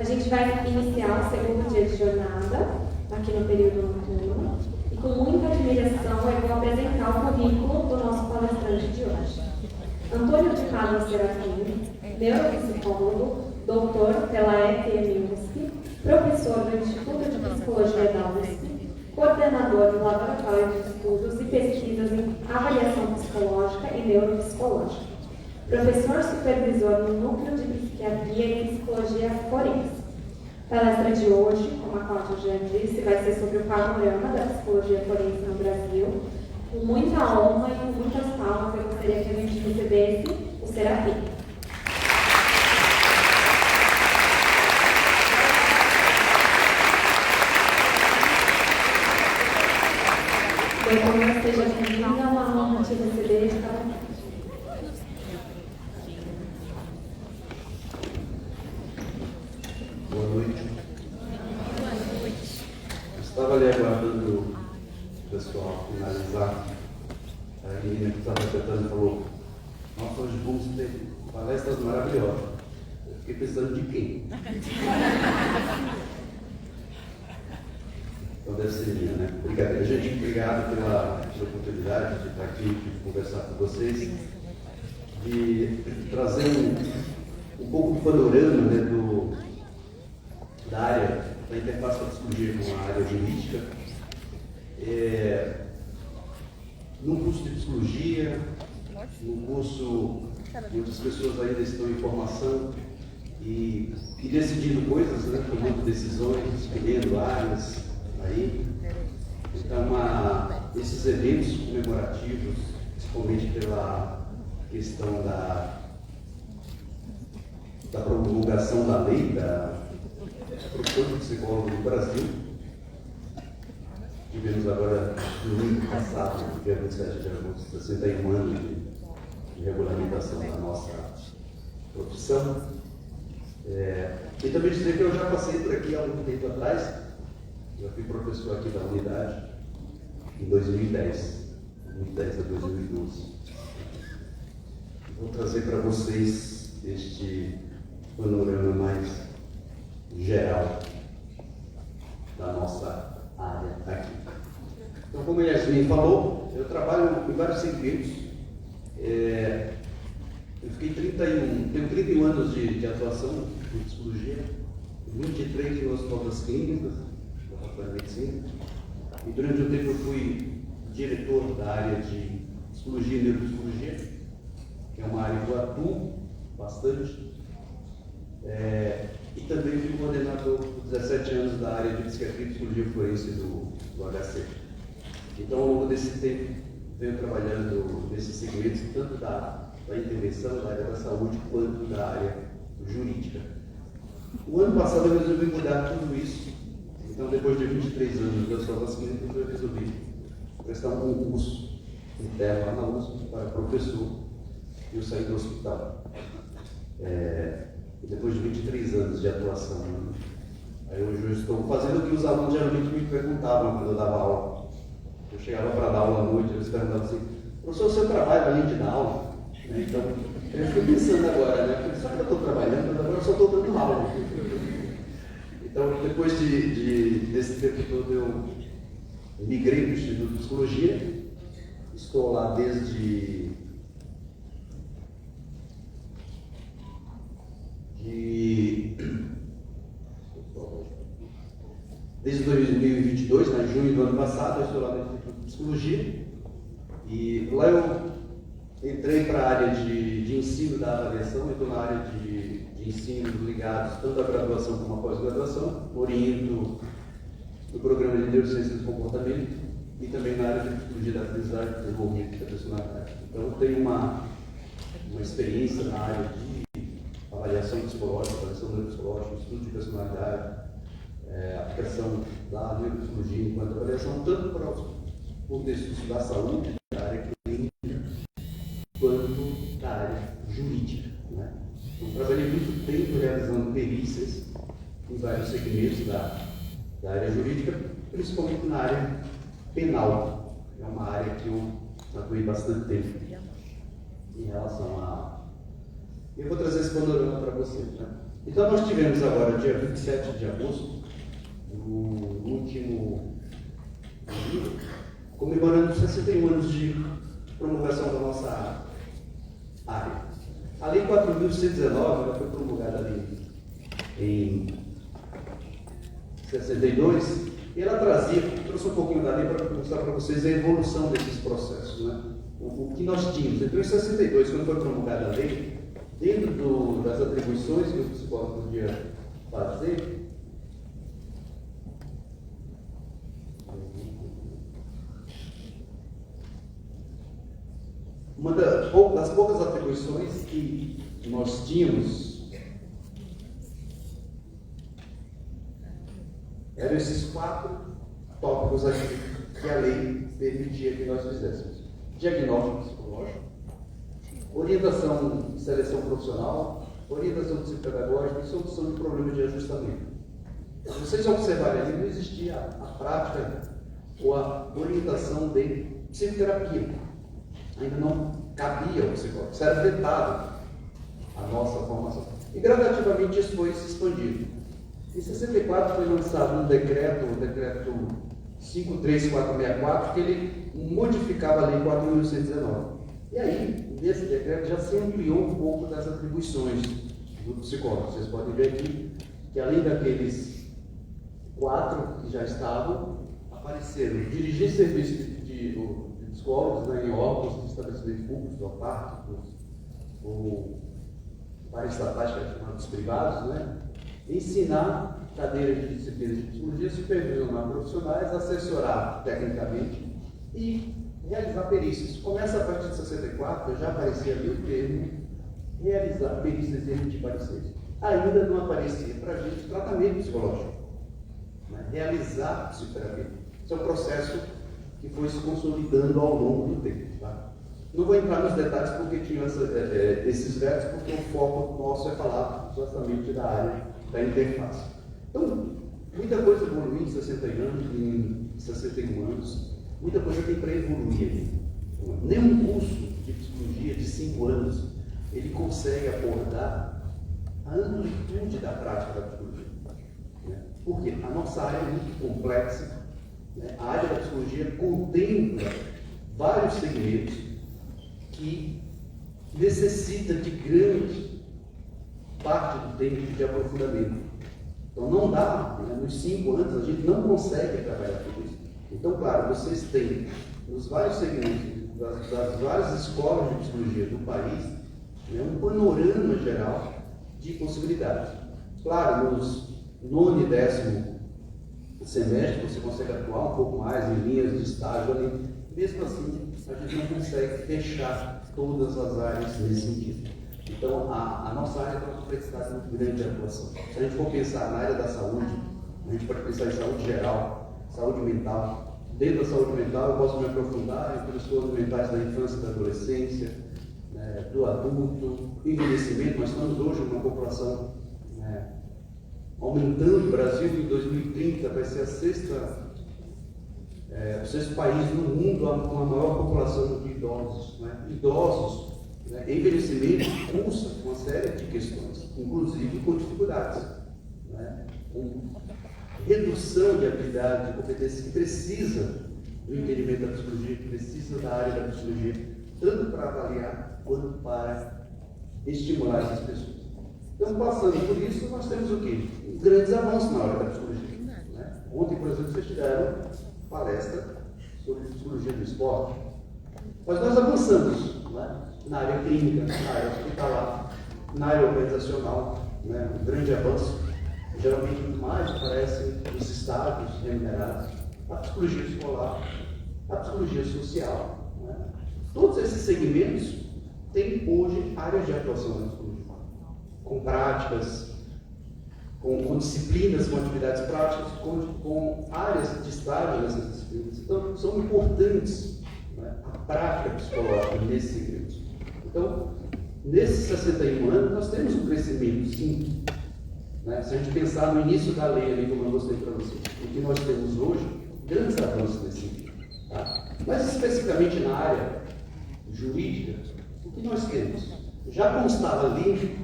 gente vai iniciar o segundo dia de jornada, aqui no período noturno, e com muita admiração eu vou apresentar o currículo do nosso palestrante de hoje. Antônio de Pádua Serafim, neuropsicólogo, doutor pela FMUSP, professor do Instituto de Psicologia da USP, coordenador do Laboratório de Estudos e Pesquisas em Avaliação Psicológica e Neuropsicológica, professor supervisor no Núcleo de Psiquiatria e Psicologia Forense. A palestra de hoje, como a Cláudia já disse, vai ser sobre o panorama da psicologia forense no Brasil. Com muita honra e com muitas palmas, eu gostaria que a gente recebesse o Serafim. Doutor, seja bem-vinda, é uma honra te receber. Boa noite. Eu estava ali aguardando o pessoal finalizar. A menina que estava apertando falou: nossa, hoje vamos ter palestras maravilhosas. Eu fiquei pensando de quem? Então deve ser minha, né? Obrigado, gente. Obrigado pela oportunidade de estar aqui, de conversar com vocês, de trazer um pouco do panorama, né, da área da interface da psicologia com a área jurídica. Num curso de psicologia, num curso onde as pessoas ainda estão em formação e decidindo coisas, né, tomando decisões, escolhendo áreas aí. Então, esses eventos comemorativos, principalmente pela questão da promulgação da lei da profissão de psicólogo no Brasil. Tivemos agora, no domingo passado, dia 27 de agosto, 61 anos de regulamentação da nossa profissão. E também dizer que eu já passei por aqui há algum tempo atrás. Eu fui professor aqui da unidade em 2010 a 2012. Vou trazer para vocês este panorama mais geral da nossa área aqui. Então, como a Yasmin falou, eu trabalho em vários segmentos. Eu tenho 31 anos de atuação em psicologia, 23 no Hospital das Clínicas, da Faculdade de Medicina, e durante um tempo eu fui diretor da área de psicologia e neuropsicologia, que é uma área que eu atuo bastante. E também fui coordenador por 17 anos da área de psiquiatria e psicologia forense do HC. Então, ao longo desse tempo, venho trabalhando nesses segmentos, tanto da intervenção, da área da saúde, quanto da área jurídica. O ano passado eu resolvi mudar tudo isso. Então, depois de 23 anos das escolas clínicas, eu resolvi prestar um concurso interno lá na USP para professor, e eu saí do hospital. Depois de 23 anos de atuação, né? Aí hoje eu estou fazendo o que os alunos geralmente me perguntavam quando eu dava aula. Eu chegava para dar aula à noite, eles perguntavam assim: professor, o seu trabalho além de dar aula? Então, eu fico pensando agora, né? Só que eu estou trabalhando, mas agora eu só estou dando aula. Então, depois desse tempo todo, eu migrei para o Instituto de Psicologia. Estou lá desde 2022, em junho do ano passado, eu estou lá no Instituto de Psicologia. E lá eu entrei para a área de ensino da avaliação. Eu estou na área de ensino ligados tanto à graduação como à pós-graduação, oriento no programa de neurociência do comportamento e também na área de psicologia da aprendizagem, desenvolvimento e da personalidade. Então eu tenho uma experiência na área de avaliação psicológica, avaliação neuropsicológica, estudo de personalidade, aplicação da neuropsicologia enquanto avaliação, tanto para os contextos da saúde, da área clínica, quanto da área jurídica, né? Então, trabalhei muito tempo realizando perícias em vários segmentos da área jurídica, principalmente na área penal. É uma área que eu atuei bastante tempo em relação a... Eu vou trazer esse panorama para vocês, né? Então nós tivemos agora, dia 27 de agosto, no último dia, comemorando 61 anos de promulgação da nossa área. A Lei 4.119, ela foi promulgada ali em 62, e ela trouxe um pouquinho da lei para mostrar para vocês a evolução desses processos, né? O que nós tínhamos. Então, em 62, quando foi promulgada a lei, dentro das atribuições que o psicólogo podia fazer, uma das poucas atribuições que nós tínhamos eram esses 4 tópicos aqui que a lei permitia que nós fizéssemos: diagnóstico psicológico, orientação e seleção profissional, orientação psicopedagógica e solução de problemas de ajustamento. Se vocês observarem ali, não existia a prática ou a orientação de psicoterapia. Ainda não cabia ao psicólogo, isso era vetado a nossa formação. E gradativamente isso foi se expandindo. Em 64 foi lançado um decreto, o decreto 53464, que ele modificava a lei 4.119. E aí, nesse decreto já se ampliou um pouco das atribuições do psicólogo. Vocês podem ver aqui que além daqueles 4 que já estavam, apareceram dirigir serviço de psicólogos, né, em órgãos de estabelecimentos públicos, autárquicos, ou paraestatais, que é chamados privados, né? Ensinar cadeiras de disciplinas de psicologia, supervisionar profissionais, assessorar tecnicamente e realizar perícias. Isso começa a partir de 64, já aparecia ali o termo realizar perícias e emitir pareceres. Ainda não aparecia para a gente tratamento psicológico, né? Realizar psicoterapia. Isso é um processo que foi se consolidando ao longo do tempo. Tá? Não vou entrar nos detalhes porque tinha esses versos, porque o foco nosso é falar justamente da área da interface. Então, muita coisa evoluiu em 61 anos, muita coisa tem para evoluir aqui. Nenhum curso de psicologia de 5 anos ele consegue abordar a amplitude da prática da psicologia. Né? Porque a nossa área é muito complexa. A área da psicologia contempla vários segmentos que necessitam de grande parte do tempo de aprofundamento. Então não dá, né? Nos 5 anos a gente não consegue trabalhar tudo isso. Então, claro, vocês têm nos vários segmentos das várias escolas de psicologia do país, né, um panorama geral de possibilidades. Claro, nos 9º e 10º semestre você consegue atuar um pouco mais em linhas de estágio ali. Mesmo assim, a gente não consegue fechar todas as áreas nesse sentido. Então, a nossa área tem uma complexidade muito grande de atuação. Se a gente for pensar na área da saúde, a gente pode pensar em saúde geral, saúde mental. Dentro da saúde mental, eu posso me aprofundar em transtornos mentais da infância e da adolescência, né, do adulto, envelhecimento. Nós estamos hoje numa população, né, aumentando. O Brasil, em 2030, vai ser o sexto país no mundo com a maior população de idosos. Né? Idosos, né, envelhecimento cursa uma série de questões, inclusive com dificuldades, né? Com redução de habilidade, de competência que precisa do entendimento da psicologia, que precisa da área da psicologia, tanto para avaliar quanto para estimular essas pessoas. Então, passando por isso, nós temos o quê? Grandes avanços na área da psicologia. Né? Ontem, por exemplo, vocês tiveram palestra sobre psicologia do esporte. Mas nós avançamos, né? Na área clínica, na área hospitalar, na área organizacional, né? Um grande avanço. Geralmente, mais aparecem os estágios remunerados, a psicologia escolar, a psicologia social. Né? Todos esses segmentos têm hoje áreas de atuação na psicologia, com práticas, com disciplinas, com atividades práticas, com áreas de estágio nessas disciplinas. Então, são importantes, né, a prática psicológica nesses segmentos. Então, nesses 61 anos, nós temos um crescimento, sim. Né? Se a gente pensar no início da lei, ali, como eu mostrei para vocês, o que nós temos hoje, grandes avanços nesse sentido. Tá? Mas, especificamente na área jurídica, o que nós temos? Já constava ali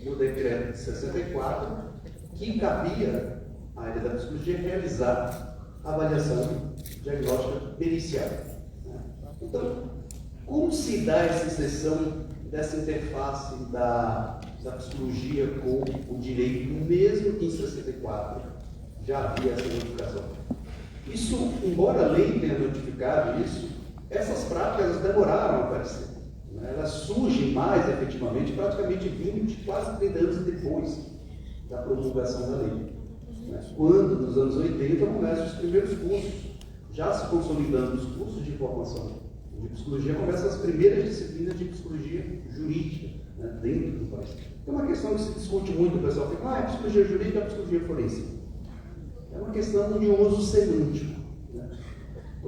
no decreto de 64, que cabia à área da psicologia realizar a avaliação diagnóstica pericial. Então, como se dá essa exceção dessa interface da psicologia com o direito, mesmo que em 64 já havia essa notificação? Isso, embora a lei tenha notificado isso, essas práticas demoraram a aparecer. Elas surgem mais efetivamente praticamente 20, quase 30 anos depois da promulgação da lei. Quando, nos anos 80, começam os primeiros cursos, já se consolidando os cursos de formação de psicologia, começam as primeiras disciplinas de psicologia jurídica, dentro do país. É uma questão que se discute muito, o pessoal fica, é psicologia jurídica, é psicologia forense. É uma questão de uso semântico.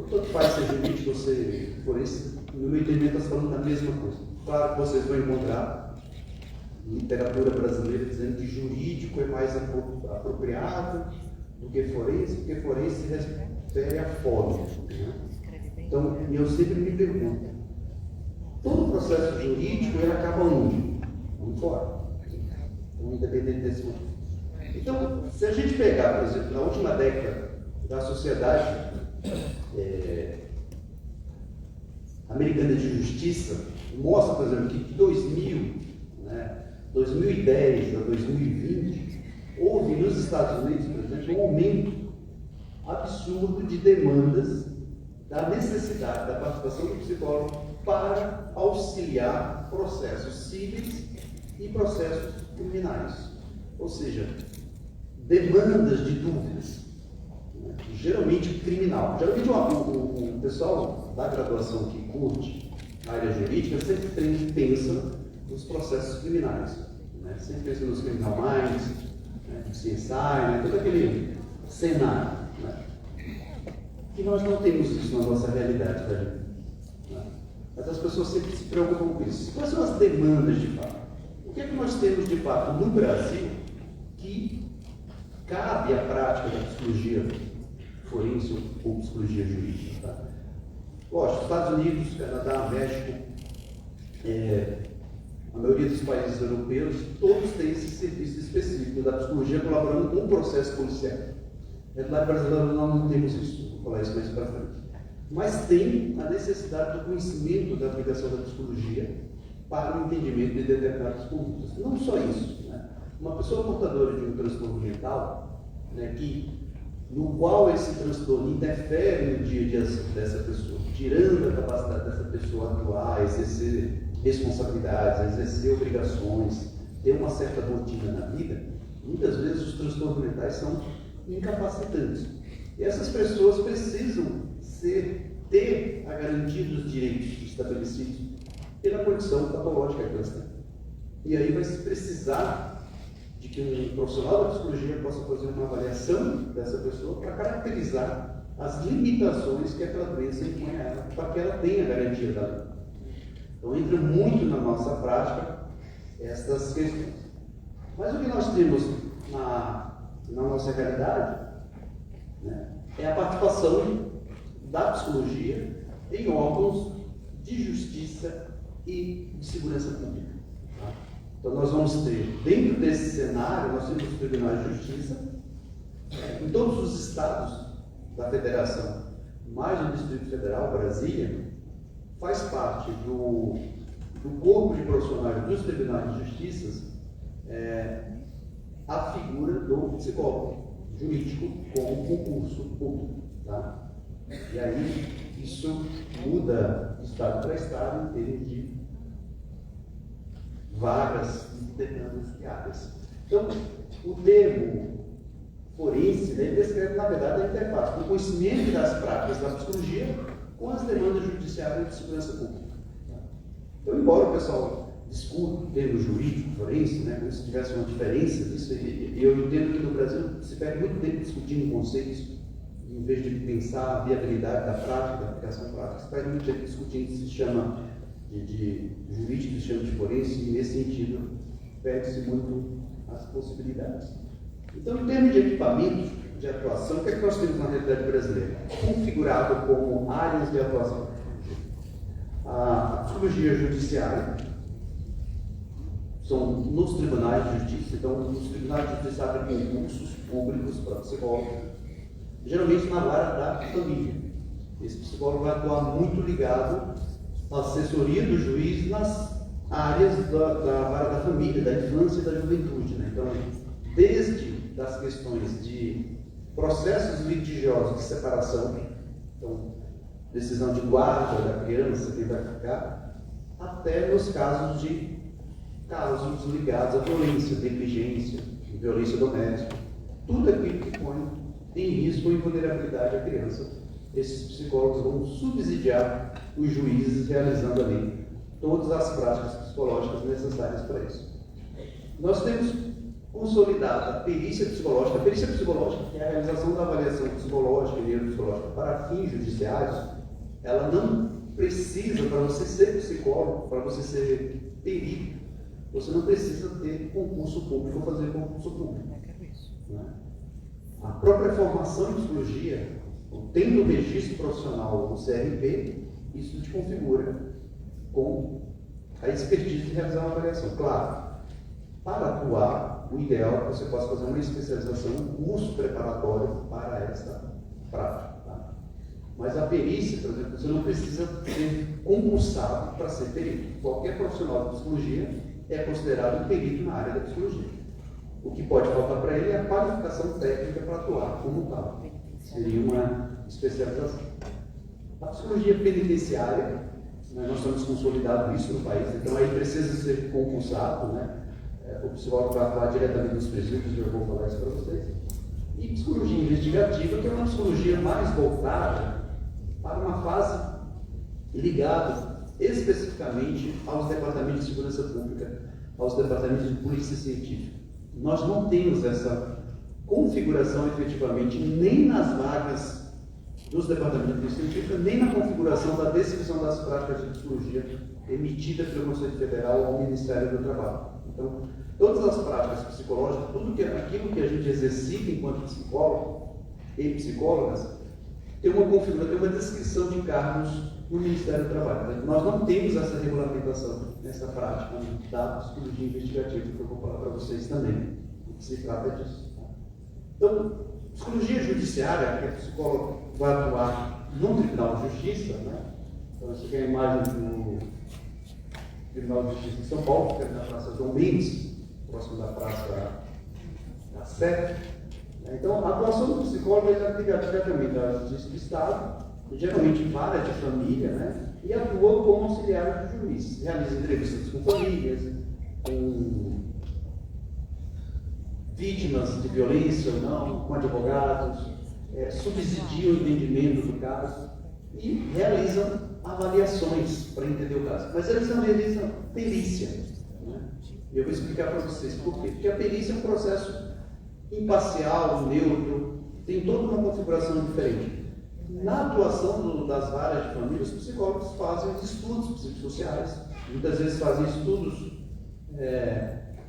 Tanto faz ser jurídico ou ser forense, no meu entendimento, está falando da mesma coisa. Claro que vocês vão encontrar literatura brasileira dizendo que jurídico é mais apropriado do que forense, porque forense se refere à forma. Então, eu sempre me pergunto, todo o processo jurídico ele acaba onde? Onde fora. Então, independente desse motivo. Então, se a gente pegar, por exemplo, na última década da sociedade americana de justiça, mostra, por exemplo, que de 2010 a 2020, houve nos Estados Unidos, por exemplo, um aumento absurdo de demandas da necessidade da participação do psicólogo para auxiliar processos cíveis e processos criminais. Ou seja, demandas de dúvidas, geralmente criminal. Geralmente o pessoal da graduação que curte a área jurídica sempre pensa nos processos criminais, sempre pensa nos criminal minds, CSI, todo aquele cenário. E nós não temos isso na nossa realidade, tá, gente? Mas as pessoas sempre se preocupam com isso. Quais são as demandas de fato? O que é que nós temos de fato no Brasil que cabe à prática da psicologia forense ou psicologia jurídica? Tá? Lógico, Estados Unidos, Canadá, México, a maioria dos países europeus, todos têm esse serviço específico da psicologia colaborando com o processo policial. Na realidade brasileira nós não temos isso, vou falar isso mais para frente. Mas tem a necessidade do conhecimento da aplicação da psicologia para o entendimento de determinadas condutas. Não só isso. Uma pessoa portadora de um transtorno mental, no qual esse transtorno interfere no dia a dia dessa pessoa, tirando a capacidade dessa pessoa atuar, exercer responsabilidades, exercer obrigações, ter uma certa rotina na vida, muitas vezes os transtornos mentais são incapacitantes. E essas pessoas precisam ter a garantia dos direitos estabelecidos pela condição patológica que elas têm. E aí vai se precisar de que um profissional da psicologia possa fazer uma avaliação dessa pessoa para caracterizar as limitações que aquela doença impõe a ela, para que ela tenha a garantia da lei. Então entra muito na nossa prática essas questões. Mas o que nós temos na nossa realidade é a participação da psicologia em órgãos de justiça e de segurança pública. Tá? Então nós vamos ter, dentro desse cenário, nós temos os tribunais de justiça em todos os estados da federação, mais o Distrito Federal, Brasília, faz parte do corpo de profissionais dos tribunais de justiça a figura do psicólogo jurídico como concurso público. Tá? E aí isso muda de estado para estado em termos de vagas e determinadas áreas. Então, o termo forense descreve, na verdade, a interface do conhecimento das práticas da psicologia com as demandas judiciárias de segurança pública. Então, embora o pessoal discuta o termo jurídico, forense, como se tivesse uma diferença disso, eu entendo que no Brasil se perde muito tempo discutindo conceitos, em vez de pensar a viabilidade da prática, da aplicação prática, se perde muito tempo discutindo se chama de jurídico, se chama de forense, e nesse sentido perde-se muito as possibilidades. Então, em termos de equipamento de atuação, o que é que nós temos na realidade brasileira? Configurado como áreas de atuação. A psicologia judiciária são nos tribunais de justiça. Então, os tribunais de justiça abrem concursos públicos para psicólogos, geralmente na vara da família. Esse psicólogo vai atuar muito ligado à assessoria do juiz nas áreas da vara da família, da infância e da juventude, né? Então, desde das questões de processos litigiosos de separação, então, decisão de guarda da criança, quem vai ficar, até nos casos ligados à violência, negligência, violência doméstica, tudo aquilo que põe em risco a invulnerabilidade da criança. Esses psicólogos vão subsidiar os juízes realizando ali todas as práticas psicológicas necessárias para isso. Nós temos consolidado a perícia psicológica. A perícia psicológica, que é a realização da avaliação psicológica e neuropsicológica para fins judiciários, ela não precisa, para você ser psicólogo, para você ser perito, você não precisa ter concurso público ou fazer concurso público. Né? A própria formação em psicologia, tendo o registro profissional no CRP, isso te configura com a expertise de realizar uma avaliação. Claro, para atuar, o ideal é que você possa fazer uma especialização, um curso preparatório para esta prática. Tá? Mas a perícia, por exemplo, você não precisa ser concursado para ser perito. Qualquer profissional de psicologia é considerado um perito na área da psicologia. O que pode faltar para ele é a qualificação técnica para atuar como tal. Seria uma especialização. A psicologia penitenciária, né, nós estamos consolidando isso no país, então aí precisa ser concursado, né? O psicólogo vai atuar diretamente nos presídios, eu vou falar isso para vocês. E psicologia investigativa, que é uma psicologia mais voltada para uma fase ligada especificamente aos departamentos de segurança pública, aos departamentos de polícia científica. Nós não temos essa configuração efetivamente nem nas vagas dos departamentos de polícia científica, nem na configuração da descrição das práticas de psicologia emitida pelo Conselho Federal ao Ministério do Trabalho. Então, todas as práticas psicológicas, aquilo que a gente exercita enquanto psicólogo e psicólogas, tem uma configuração, tem uma descrição de cargos no Ministério do Trabalho. Nós não temos essa regulamentação nessa prática da psicologia investigativa, que eu vou falar para vocês também, o que se trata disso. Então, psicologia judiciária, que o psicólogo vai atuar no Tribunal de Justiça, né? Então, essa aqui é a imagem do Tribunal de Justiça de São Paulo, que é na Praça João Mendes, próximo da Praça da Sé. Então, a atuação do psicólogo é ligada diretamente à Justiça do Estado, geralmente vara de família, né? E atua como auxiliar do juiz. Realiza entrevistas com famílias, com vítimas de violência ou não, com advogados, subsidia o entendimento do caso e realiza avaliações para entender o caso. Mas eles não realizam perícia. Né? Eu vou explicar para vocês por quê. Porque a perícia é um processo imparcial, neutro, tem toda uma configuração diferente. Na atuação das varas de família, os psicólogos fazem estudos psicossociais, muitas vezes fazem estudos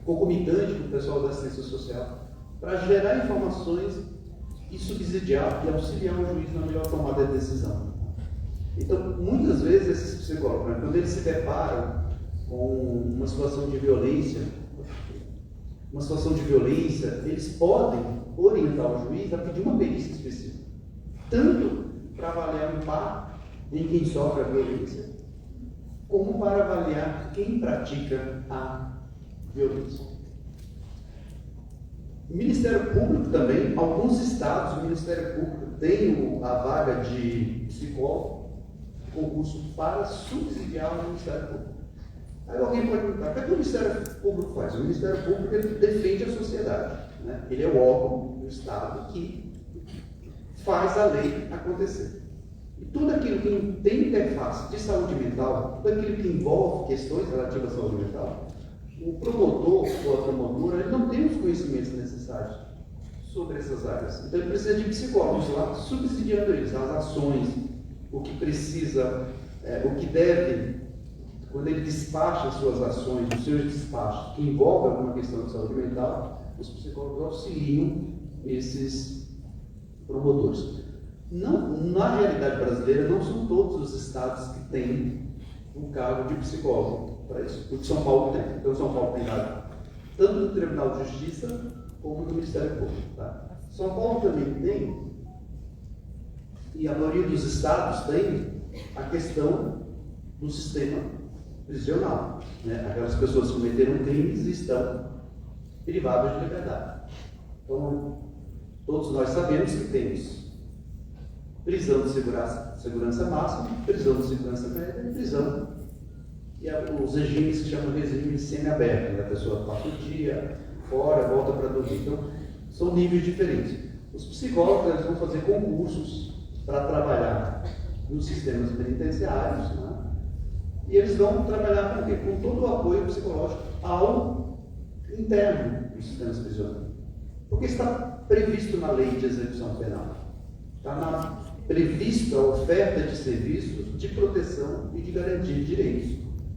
concomitantes com o pessoal da assistência social, para gerar informações e subsidiar e auxiliar o juiz na melhor tomada de decisão. Então, muitas vezes esses psicólogos, né, quando eles se deparam com uma situação de violência, eles podem orientar o juiz a pedir uma perícia específica, tanto para avaliar o impacto em quem sofre a violência, como para avaliar quem pratica a violência. O Ministério Público também, alguns estados, o Ministério Público tem a vaga de psicólogo, concurso para subsidiar o Ministério Público. Aí alguém pode perguntar, o que o Ministério Público faz? O Ministério Público ele defende a sociedade. Né? Ele é o órgão do Estado que faz a lei acontecer. E tudo aquilo que tem interface de saúde mental, tudo aquilo que envolve questões relativas à saúde mental, o promotor ou a promotora ele não tem os conhecimentos necessários sobre essas áreas. Então ele precisa de psicólogos lá subsidiando eles, as ações, o que precisa, o que deve, quando ele despacha as suas ações, os seus despachos, que envolvem alguma questão de saúde mental, os psicólogos auxiliam esses promotores. Não, na realidade brasileira, não são todos os estados que têm um cargo de psicólogo. para isso. Porque São Paulo tem. Então, São Paulo tem dado tanto no Tribunal de Justiça como no Ministério Público. Tá? São Paulo também tem, e a maioria dos estados tem, a questão do sistema prisional. Né? Aquelas pessoas que cometeram crimes e estão privadas de liberdade. Então, todos nós sabemos que temos prisão de segurança máxima, prisão de segurança média e prisão, e os regimes que chamam de regime semi-aberto, a pessoa passa o dia fora, volta para dormir. Então, são níveis diferentes. Os psicólogos eles vão fazer concursos para trabalhar nos sistemas penitenciários, né? E eles vão trabalhar com, com todo o apoio psicológico ao interno dos sistemas prisionais. Porque está previsto na lei de execução penal. Está previsto a oferta de serviços de proteção e de garantia de direitos,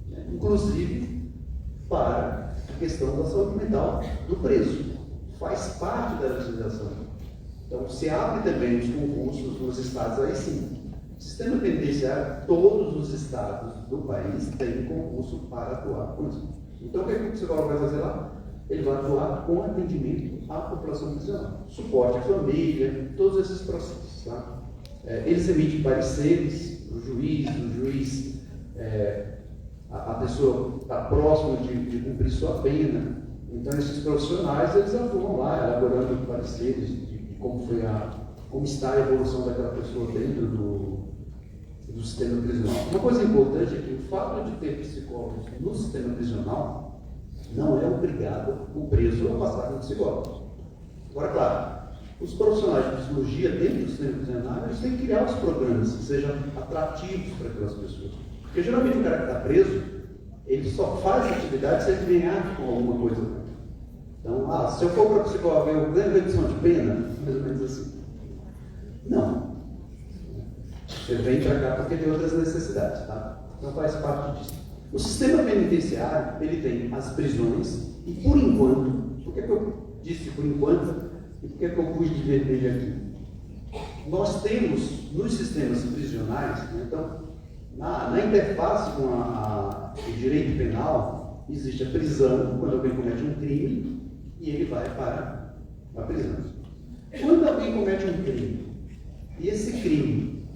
né? Inclusive para a questão da saúde mental do preso. Faz parte da legislação. Então, se abre também os concursos nos estados, aí sim. O sistema penitenciário, todos os estados do país têm concurso para atuar com isso. Então, o que o psicólogo vai fazer lá? Ele vai atuar com atendimento à população prisional. Suporte à família, todos esses processos. Tá? Eles emitem pareceres, o juiz, a pessoa está próxima de cumprir sua pena. Então, esses profissionais, eles atuam lá, elaborando pareceres de como está a evolução daquela pessoa dentro do sistema prisional. Uma coisa importante é que o fato de ter psicólogos no sistema prisional não é obrigado o preso a passar no psicólogo. Agora, claro, os profissionais de psicologia dentro do sistema prisional, eles têm que criar os programas que sejam atrativos para aquelas pessoas. Porque geralmente o cara que está preso, ele só faz atividade se ele ganhar com alguma coisa. Então, se eu for para psicólogo, eu ganho redução de pena, mais ou menos assim. Não. Você vem para cá porque tem outras necessidades, tá? Então faz parte disso. O sistema penitenciário, ele tem as prisões e, por enquanto, por que eu disse por enquanto e por que eu pus de vermelho aqui? Nós temos nos sistemas prisionais, né, então, na interface com o direito penal, existe a prisão quando alguém comete um crime e ele vai para a prisão. Quando alguém comete um crime e esse crime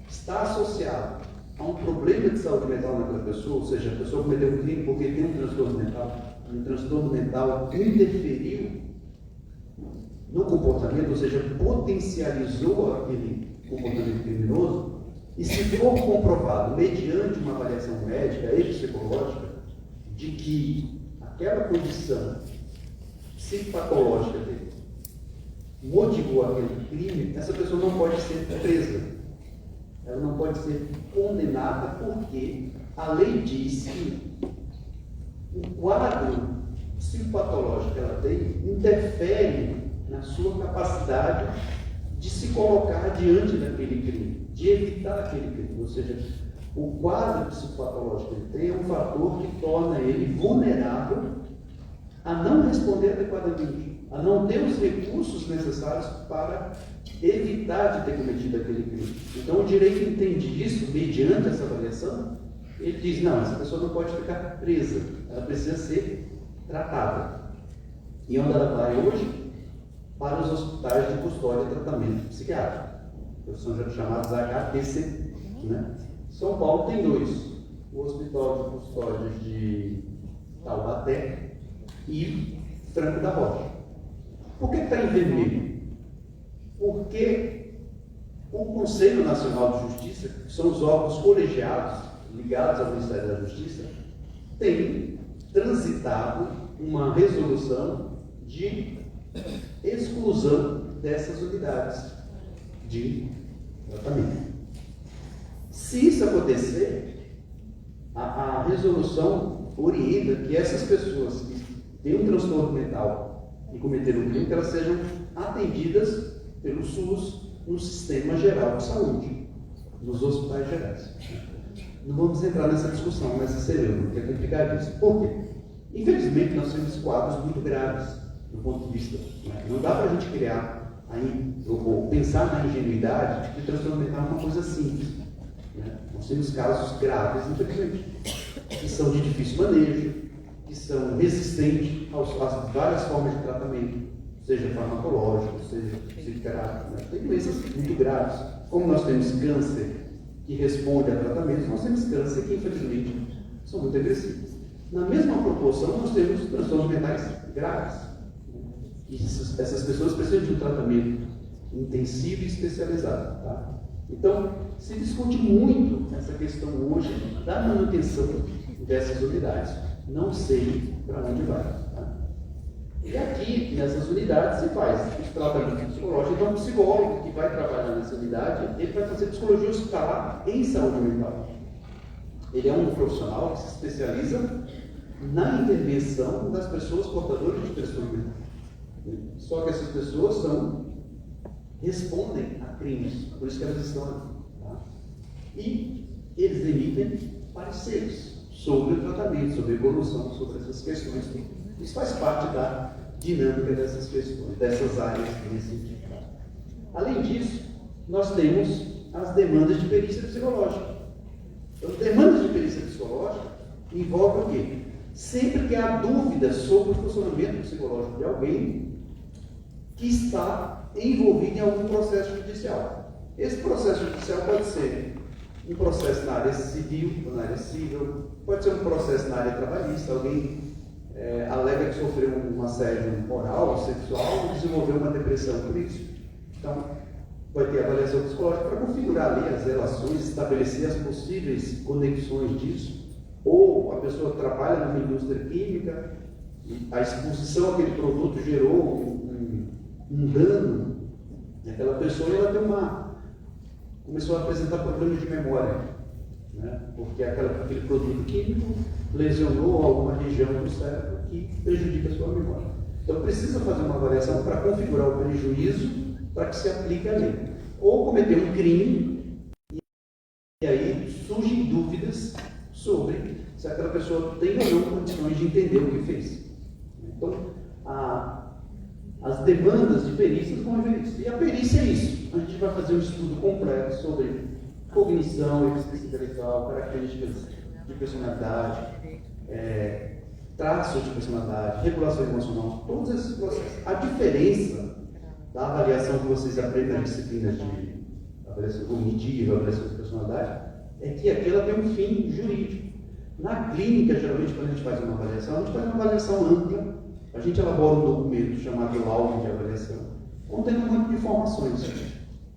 está associado a um problema de saúde mental naquela pessoa, ou seja, a pessoa cometeu um crime porque tem um transtorno mental interferiu no comportamento, ou seja, potencializou aquele comportamento criminoso, e se for comprovado, mediante uma avaliação médica e psicológica, de que aquela condição psicopatológica dele motivou aquele crime, essa pessoa não pode ser presa. Ela não pode ser condenada porque a lei diz que o quadro psicopatológico que ela tem interfere na sua capacidade de se colocar diante daquele crime, de evitar aquele crime. Ou seja, o quadro psicopatológico que ele tem é um fator que torna ele vulnerável a não responder adequadamente, a não ter os recursos necessários para evitar de ter cometido aquele crime. Então, o direito entende isso, mediante essa avaliação, ele diz, não, essa pessoa não pode ficar presa, ela precisa ser tratada. E onde ela vai hoje? Para os hospitais de custódia e tratamento psiquiátrico, que são chamados HTC. Né? São Paulo tem dois, o Hospital de Custódia de Taubaté e Franco da Rocha. Por que está em vermelho? Porque o Conselho Nacional de Justiça, que são os órgãos colegiados ligados ao Ministério da Justiça, tem transitado uma resolução de exclusão dessas unidades de tratamento. Se isso acontecer, a resolução orienta que essas pessoas que têm um transtorno mental e cometeram um crime, que elas sejam atendidas pelo SUS no Sistema Geral de Saúde, nos hospitais gerais. Não vamos entrar nessa discussão, mas você lembra, porque é complicadíssimo. Por quê? Infelizmente, nós temos quadros muito graves do ponto de vista. Não dá para a gente criar, ou pensar na ingenuidade de que o transtorno mental é uma coisa simples. Nós temos casos graves, infelizmente. que são de difícil manejo, que são resistentes às várias formas de tratamento, seja farmacológico, seja psiquiátrico. Né? Tem doenças muito graves. Como nós temos câncer que responde a tratamentos, nós temos câncer que, infelizmente, são muito agressivos. Na mesma proporção, nós temos transtornos mentais graves. E essas pessoas precisam de um tratamento intensivo e especializado. Tá? Então, se discute muito essa questão hoje da manutenção dessas unidades. Não sei para onde vai. Tá? E aqui, nessas unidades, se faz os tratamentos psicológicos. Então, o psicólogo que vai trabalhar nessa unidade, ele vai fazer psicologia hospitalar em saúde mental. Ele é um profissional que se especializa na intervenção das pessoas portadoras de transtorno mental. Só que essas pessoas respondem a crimes, por isso que elas estão aqui. Tá? E eles emitem pareceres sobre o tratamento, sobre a evolução, sobre essas questões. Isso faz parte da dinâmica dessas questões, dessas áreas nesse sentido. Além disso, nós temos as demandas de perícia psicológica. Então, demandas de perícia psicológica envolvem o quê? Sempre que há dúvida sobre o funcionamento psicológico de alguém que está envolvido em algum processo judicial. Esse processo judicial pode ser um processo na área civil ou na área civil, pode ser um processo na área trabalhista, alguém alega que sofreu um assédio moral ou sexual e desenvolveu uma depressão por isso. Então, vai ter avaliação psicológica para configurar ali as relações, estabelecer as possíveis conexões disso. Ou a pessoa trabalha numa indústria química, e a exposição àquele produto gerou um dano naquela pessoa e ela começou a apresentar problemas de memória, né? Porque aquele produto químico lesionou alguma região do cérebro que prejudica a sua memória. Então precisa fazer uma avaliação para configurar o prejuízo para que se aplique a lei. Ou cometer um crime e aí surgem dúvidas sobre se aquela pessoa tem ou não condições de entender o que fez. Então, as demandas de perícias vão ver isso. E a perícia é isso. A gente vai fazer um estudo completo sobre cognição, eficiência intelectual, características de personalidade, traços de personalidade, regulação emocional, todos esses processos. A diferença da avaliação que vocês aprendem nas disciplinas de avaliação cognitiva, avaliação de personalidade, é que aqui ela tem um fim jurídico. Na clínica, geralmente, quando a gente faz uma avaliação, a gente faz uma avaliação ampla, a gente elabora um documento chamado laudo de avaliação, contendo um monte de informações.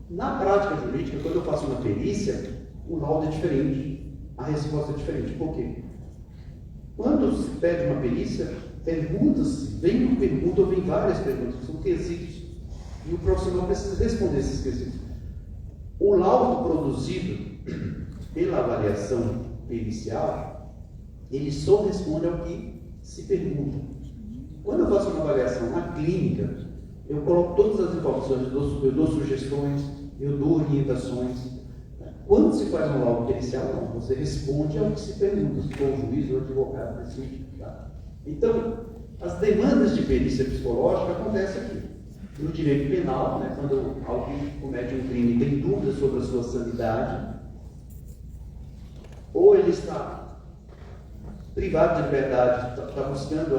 Na prática jurídica, quando eu faço uma perícia, o laudo é diferente, a resposta é diferente. Por quê? Quando se pede uma perícia, vem uma pergunta ou vem várias perguntas, que são quesitos, e o profissional precisa responder esses quesitos. O laudo produzido pela avaliação pericial, ele só responde ao que se pergunta. Quando eu faço uma avaliação na clínica, eu coloco todas as informações, eu dou sugestões, eu dou orientações. Quando se faz um laudo pericial, não, você responde ao que se pergunta, se for o juiz ou o advogado decide. Tá? Então, as demandas de perícia psicológica acontecem aqui. No direito penal, né, quando alguém comete um crime e tem dúvidas sobre a sua sanidade, ou ele está privado de liberdade, está buscando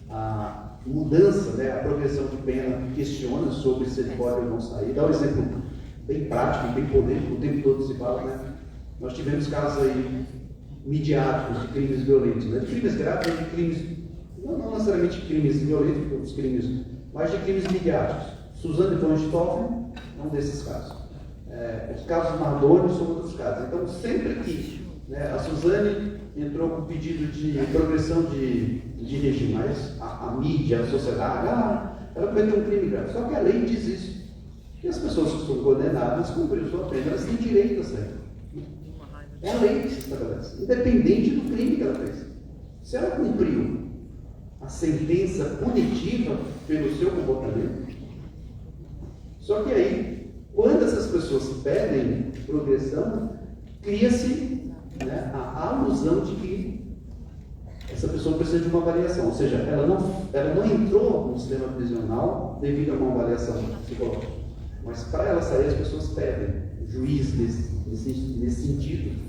a mudança, né, a progressão de pena, questiona sobre se ele pode ou não sair. Dá um exemplo bem prático, bem polêmico, o tempo todo se fala, né? Nós tivemos casos aí midiáticos de crimes violentos, né? De crimes graves, de crimes, não necessariamente crimes violentos, outros crimes, mas de crimes midiáticos. Suzane von Richthofen é um desses casos. Os casos Nardoni são outros casos. Então, sempre que a Suzane entrou com pedido de progressão de regime, mas a mídia, a sociedade, ela cometeu um crime grave. Só que a lei diz isso. Que as pessoas que são condenadas cumpriram sua pena, elas têm direito a sair. É a lei que se estabelece, independente do crime que ela fez. Se ela cumpriu a sentença punitiva pelo seu comportamento, só que aí, quando essas pessoas pedem progressão, cria-se a alusão de que essa pessoa precisa de uma avaliação, ou seja, ela não entrou no sistema prisional devido a uma avaliação psicológica, mas para ela sair as pessoas pedem, o juiz nesse sentido,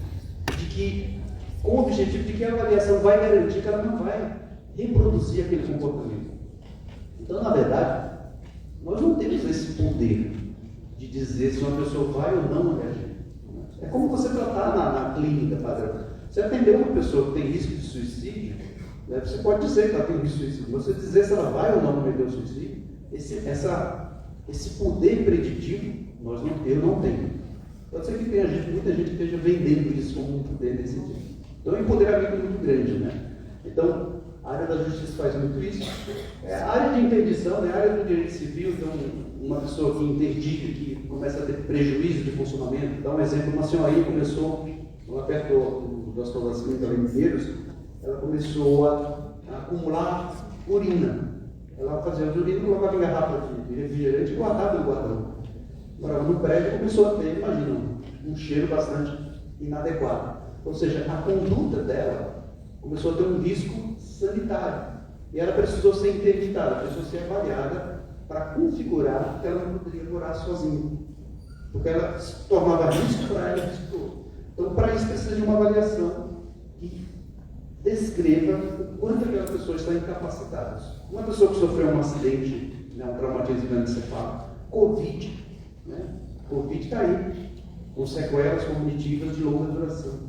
de que com o objetivo de que a avaliação vai garantir que ela não vai reproduzir aquele comportamento. Então, na verdade, nós não temos esse poder de dizer se uma pessoa vai ou não reagir. É como você tratar na clínica padrão. Você atender uma pessoa que tem risco de suicídio, né, você pode dizer que ela tem risco de suicídio. Você dizer se ela vai ou não cometer o suicídio, esse poder preditivo, eu não tenho. Pode ser que tenha muita gente que esteja vendendo isso como um poder nesse sentido. Então, é um empoderamento muito grande, né? Então, a área da justiça faz muito isso. A área de interdição, né? A área do direito civil, então, uma pessoa que interdita, que começa a ter prejuízo de funcionamento. Dá um exemplo, uma senhorinha começou, lá perto do Hospital das Clínicas em Mineiros, ela começou a acumular urina. Ela fazia urina, colocava em garrafa de refrigerante e guardava no guarda-roupa. Morava no prédio e começou a ter, imagina, um cheiro bastante inadequado. Ou seja, a conduta dela começou a ter um risco sanitário. E ela precisou ser interditada, precisou ser avaliada para configurar que ela não poderia morar sozinha. Porque ela se tornava risco para ela e risco para o outro. Então, para isso precisa de uma avaliação que descreva o quanto aquela pessoa está incapacitada. Uma pessoa que sofreu um acidente, né, um traumatismo encefálico, Covid, né? Covid está aí, com sequelas cognitivas de longa duração.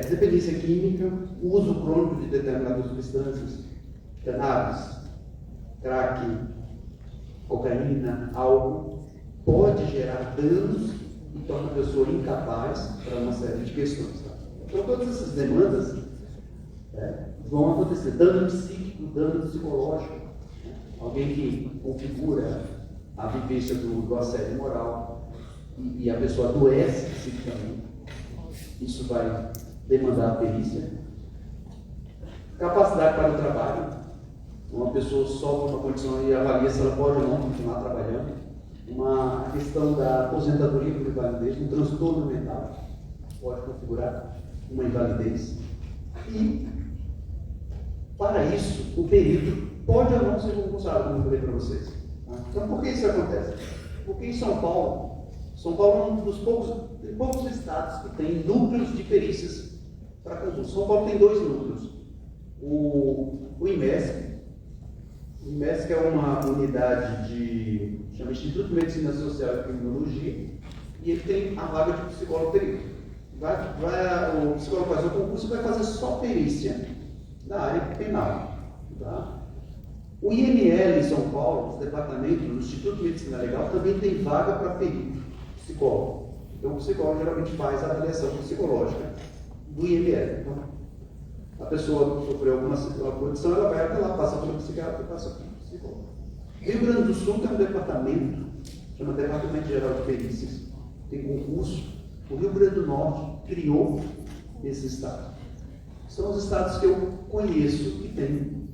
Dependência química, uso crônico de determinadas substâncias, cannabis, crack, cocaína, álcool, pode gerar danos e torna a pessoa incapaz para uma série de questões. Tá? Então, todas essas demandas vão acontecer. Dano psíquico, dano psicológico. Né? Alguém que configura a vivência do assédio moral e a pessoa adoece psiquicamente. Isso vai demandar a perícia. Capacidade para o trabalho. Uma pessoa sofre uma condição e avalia se ela pode ou não continuar trabalhando. Uma questão da aposentadoria por invalidez, um transtorno mental pode configurar uma invalidez. E, para isso, o perito pode ou não ser concursado, como eu falei para vocês. Então, por que isso acontece? Porque em São Paulo é um dos poucos estados que tem núcleos de perícias para concurso. São Paulo tem 2 núcleos. O IMESC, que é uma unidade chama Instituto de Medicina Social e Criminologia, e ele tem a vaga de psicólogo perito. O psicólogo faz o concurso e vai fazer só perícia na área penal. Tá? O IML em São Paulo, o departamento do Instituto de Medicina Legal, também tem vaga para perito, psicólogo. Então, o psicólogo geralmente faz a avaliação psicológica do IML. Então, a pessoa sofreu alguma condição, ela vai até lá, passa pelo psiquiatra e passa pelo psicólogo. Rio Grande do Sul tem um departamento, chama Departamento Geral de Perícias, tem concurso. O Rio Grande do Norte criou esse estado. São os estados que eu conheço que tem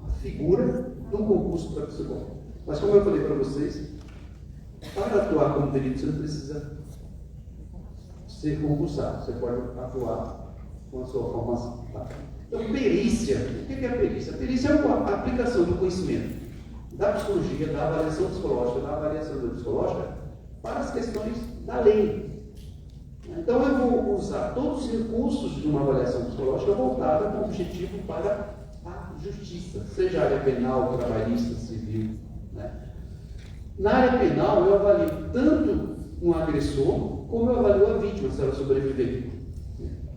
a figura do concurso para psicólogo. Mas como eu falei para vocês, para atuar como perito você não precisa ser concursado, você pode atuar com a sua formação. Tá? Então, perícia, o que é a perícia? A perícia é a aplicação do conhecimento da psicologia, da avaliação psicológica, da avaliação psicológica para as questões da lei. Então, eu vou usar todos os recursos de uma avaliação psicológica voltada com o objetivo para a justiça, seja a área penal, trabalhista, civil. Né? Na área penal, eu avalio tanto um agressor, como eu avalio a vítima, se ela sobreviver.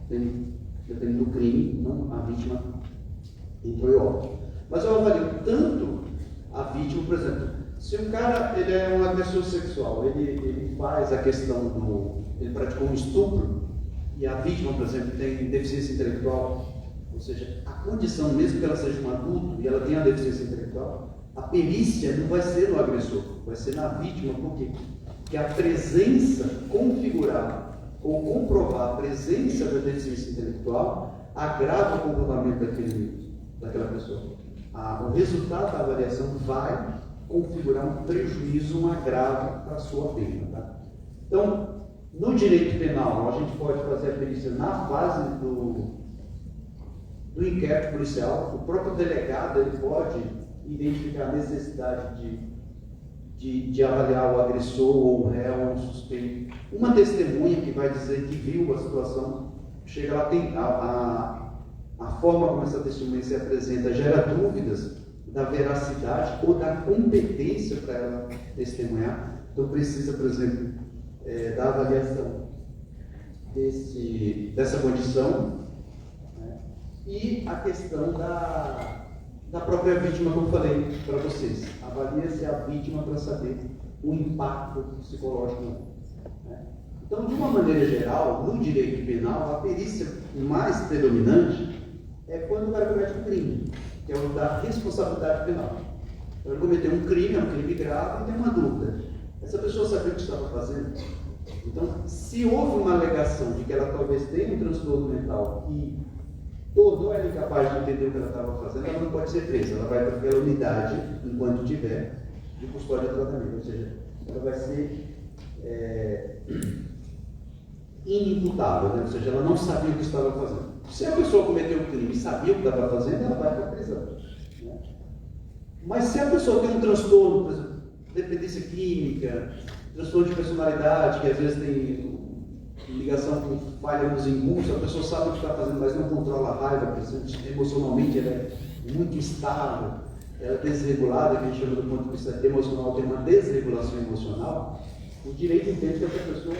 Dependendo do crime, não a vítima entrou em óbito. Mas eu avalio tanto a vítima, por exemplo, se o cara ele é um agressor sexual, ele faz a questão ele praticou um estupro, e a vítima, por exemplo, tem deficiência intelectual, ou seja, a condição, mesmo que ela seja um adulto e ela tenha a deficiência intelectual, a perícia não vai ser no agressor, vai ser na vítima. Por quê? Porque a presença configurar ou comprovar a presença da deficiência intelectual agrava o comportamento daquela pessoa. O resultado da avaliação vai configurar um prejuízo, um agravo para a sua pena. Tá? Então, no direito penal, a gente pode fazer a perícia na fase do inquérito policial. O próprio delegado ele pode identificar a necessidade de avaliar o agressor ou o réu ou o suspeito. Uma testemunha que vai dizer que viu a situação chega lá, tem a forma como essa testemunha se apresenta gera dúvidas da veracidade ou da competência para ela testemunhar. Então precisa, por exemplo, da avaliação dessa condição, né? E a questão da própria vítima, como eu falei para vocês. Avalia-se a vítima para saber o impacto psicológico, né? Então, de uma maneira geral, no direito penal, a perícia mais predominante é quando o cara comete um crime, que é o da responsabilidade penal. Então, ele cometeu um crime, é um crime grave, e tem uma dúvida. Essa pessoa sabia o que estava fazendo? Então, se houve uma alegação de que ela talvez tenha um transtorno mental que tornou ela incapaz de entender o que ela estava fazendo, ela não pode ser presa. Ela vai para aquela unidade, enquanto tiver, de custódia e tratamento. Ou seja, ela vai ser inimputável, né? Ou seja, ela não sabia o que estava fazendo. Se a pessoa cometeu um crime e sabia o que estava fazendo, ela vai para a prisão, né? Mas se a pessoa tem um transtorno, por exemplo, dependência química, transtorno de personalidade, que às vezes tem ligação com falha nos impulsos, a pessoa sabe o que está fazendo, mas não controla a raiva, por exemplo, emocionalmente ela é muito instável, ela é desregulada, que a gente chama do ponto de vista emocional, tem uma desregulação emocional. O direito entende que essa pessoa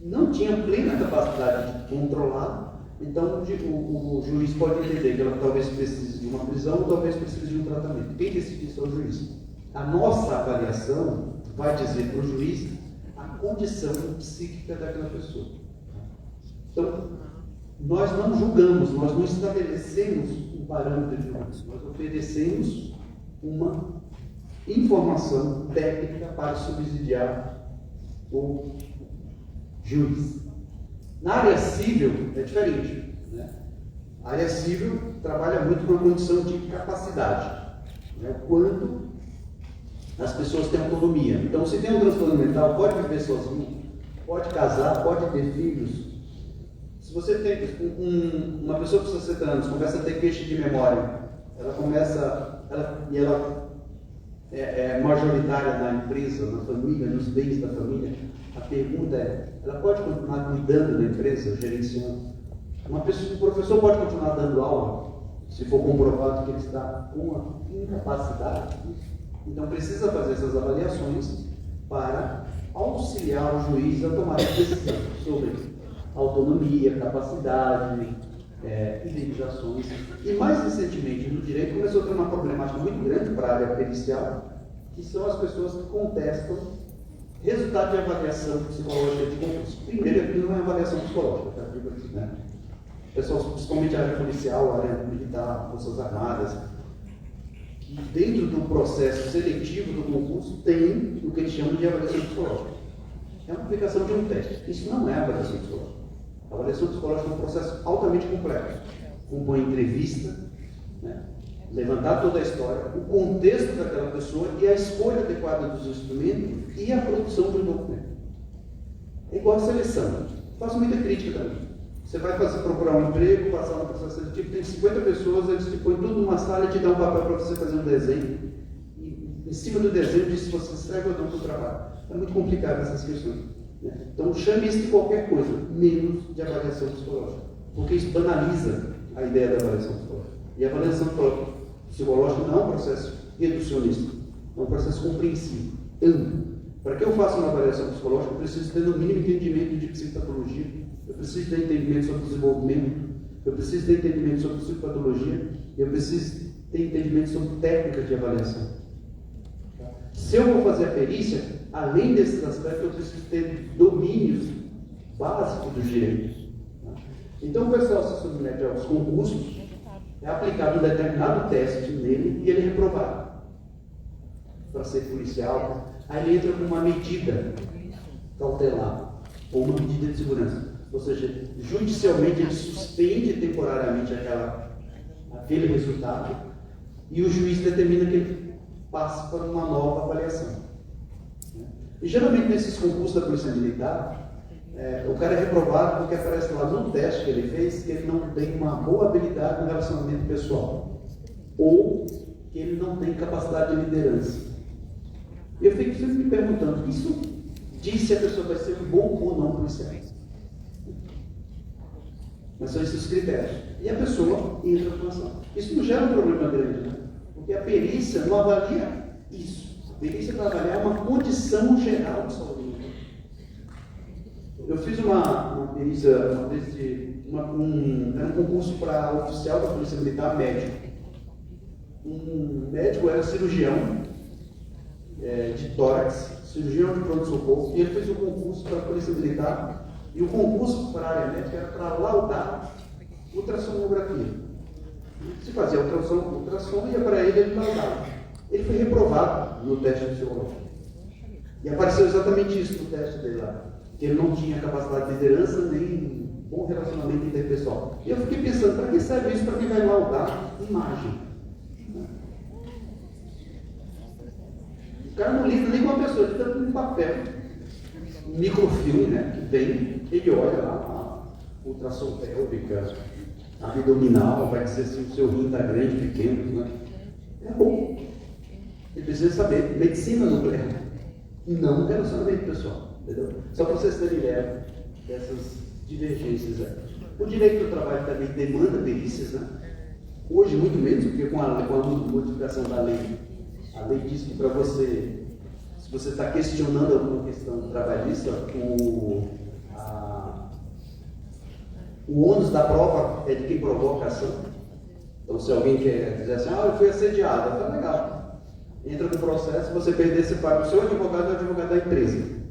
não tinha plena capacidade de controlar, então o juiz pode entender que ela talvez precise de uma prisão ou talvez precise de um tratamento. Quem decide isso é o juiz. A nossa avaliação vai dizer para o juiz a condição psíquica daquela pessoa. Então, nós não julgamos, nós não estabelecemos um parâmetro de julgamento, nós oferecemos uma informação técnica para subsidiar o juiz. Na área civil é diferente, né? A área civil trabalha muito com a condição de capacidade, né? O quanto as pessoas têm autonomia. Então, se tem um transtorno mental, pode viver sozinho, pode casar, pode ter filhos. Se você tem uma pessoa com 60 anos, começa a ter queixa de memória, ela é majoritária na empresa, na família, nos bens da família, a pergunta é, ela pode continuar cuidando da empresa, gerenciando? Um professor pode continuar dando aula, se for comprovado que ele está com uma incapacidade? Então precisa fazer essas avaliações para auxiliar o juiz a tomar a decisão sobre autonomia, capacidade, indenizações. E mais recentemente no direito começou a ter uma problemática muito grande para a área pericial, que são as pessoas que contestam resultado de avaliação psicológica de concurso. Primeiro, aqui não é avaliação psicológica, tá? Né? Pessoal, principalmente a área policial, a área militar, Forças Armadas, que dentro do processo seletivo do concurso tem o que eles chamam de avaliação psicológica. É uma aplicação de um teste. Isso não é avaliação psicológica. A avaliação psicológica é um processo altamente complexo. Compõe entrevista, né? Levantar toda a história, o contexto daquela pessoa e a escolha adequada dos instrumentos e a produção de um documento. É igual a seleção. Faço muita crítica também. Você vai procurar um emprego, passar no processo seletivo, tem 50 pessoas, eles te põem tudo numa sala e te dão um papel para você fazer um desenho. E em cima do desenho diz se você serve ou não para o trabalho. É muito complicado essas questões, né? Então chame isso de qualquer coisa, menos de avaliação psicológica. Porque isso banaliza a ideia da avaliação psicológica. E a avaliação psicológica não é um processo reducionista, é um processo compreensivo, amplo. Para que eu faça uma avaliação psicológica, eu preciso ter no mínimo entendimento de psicopatologia, eu preciso ter entendimento sobre desenvolvimento, eu preciso ter entendimento sobre psicopatologia, eu preciso ter entendimento sobre técnicas de avaliação. Se eu vou fazer a perícia, além desses aspectos, eu preciso ter domínios básicos do direito. Então, o pessoal se submete aos concursos, é aplicado um determinado teste nele e ele é reprovado para ser policial. Aí ele entra com uma medida cautelar ou uma medida de segurança. Ou seja, judicialmente ele suspende temporariamente aquele resultado e o juiz determina que ele passe para uma nova avaliação. E geralmente nesses concursos da Polícia Militar, o cara é reprovado porque aparece lá no teste que ele fez que ele não tem uma boa habilidade no relacionamento pessoal ou que ele não tem capacidade de liderança. E eu fico sempre me perguntando, isso diz se a pessoa vai ser um bom ou não policial? Mas são esses critérios. E a pessoa entra na atuação. Isso não gera um problema grande, né? Porque a perícia não avalia isso. A perícia vai avaliar uma condição geral de saúde. Eu fiz uma perícia, era um concurso para oficial da Polícia Militar médico. Um médico era cirurgião de tórax, cirurgião de pronto-socorro, e ele fez o concurso para a Polícia Militar, e o concurso para a área médica era para laudar ultrassonografia. Se fazia ultrassom, ia para ele laudava. Ele foi reprovado no teste psicológico. E apareceu exatamente isso no teste dele lá. Que ele não tinha capacidade de liderança nem bom relacionamento interpessoal. E eu fiquei pensando, para que serve isso? Para quem vai laudar imagem? O cara não lida nem com uma pessoa, ele está no papel. Um microfilme, né, que tem, ele olha lá, a ultrassom pélvica, abdominal, vai dizer se o seu rim está grande, pequeno, né? É bom. Ele precisa saber medicina nuclear, não relacionamento pessoal. Entendeu? Só para vocês terem ideia dessas divergências aí. O direito do trabalho também demanda perícias, né? Hoje, muito menos, porque com a modificação da lei, a lei diz que para você, se você está questionando alguma questão trabalhista, o ônus da prova é de quem provoca a ação. Então, se alguém quer dizer assim, eu fui assediado, tá legal. Entra no processo, se você perder, você paga o seu advogado e o advogado da empresa.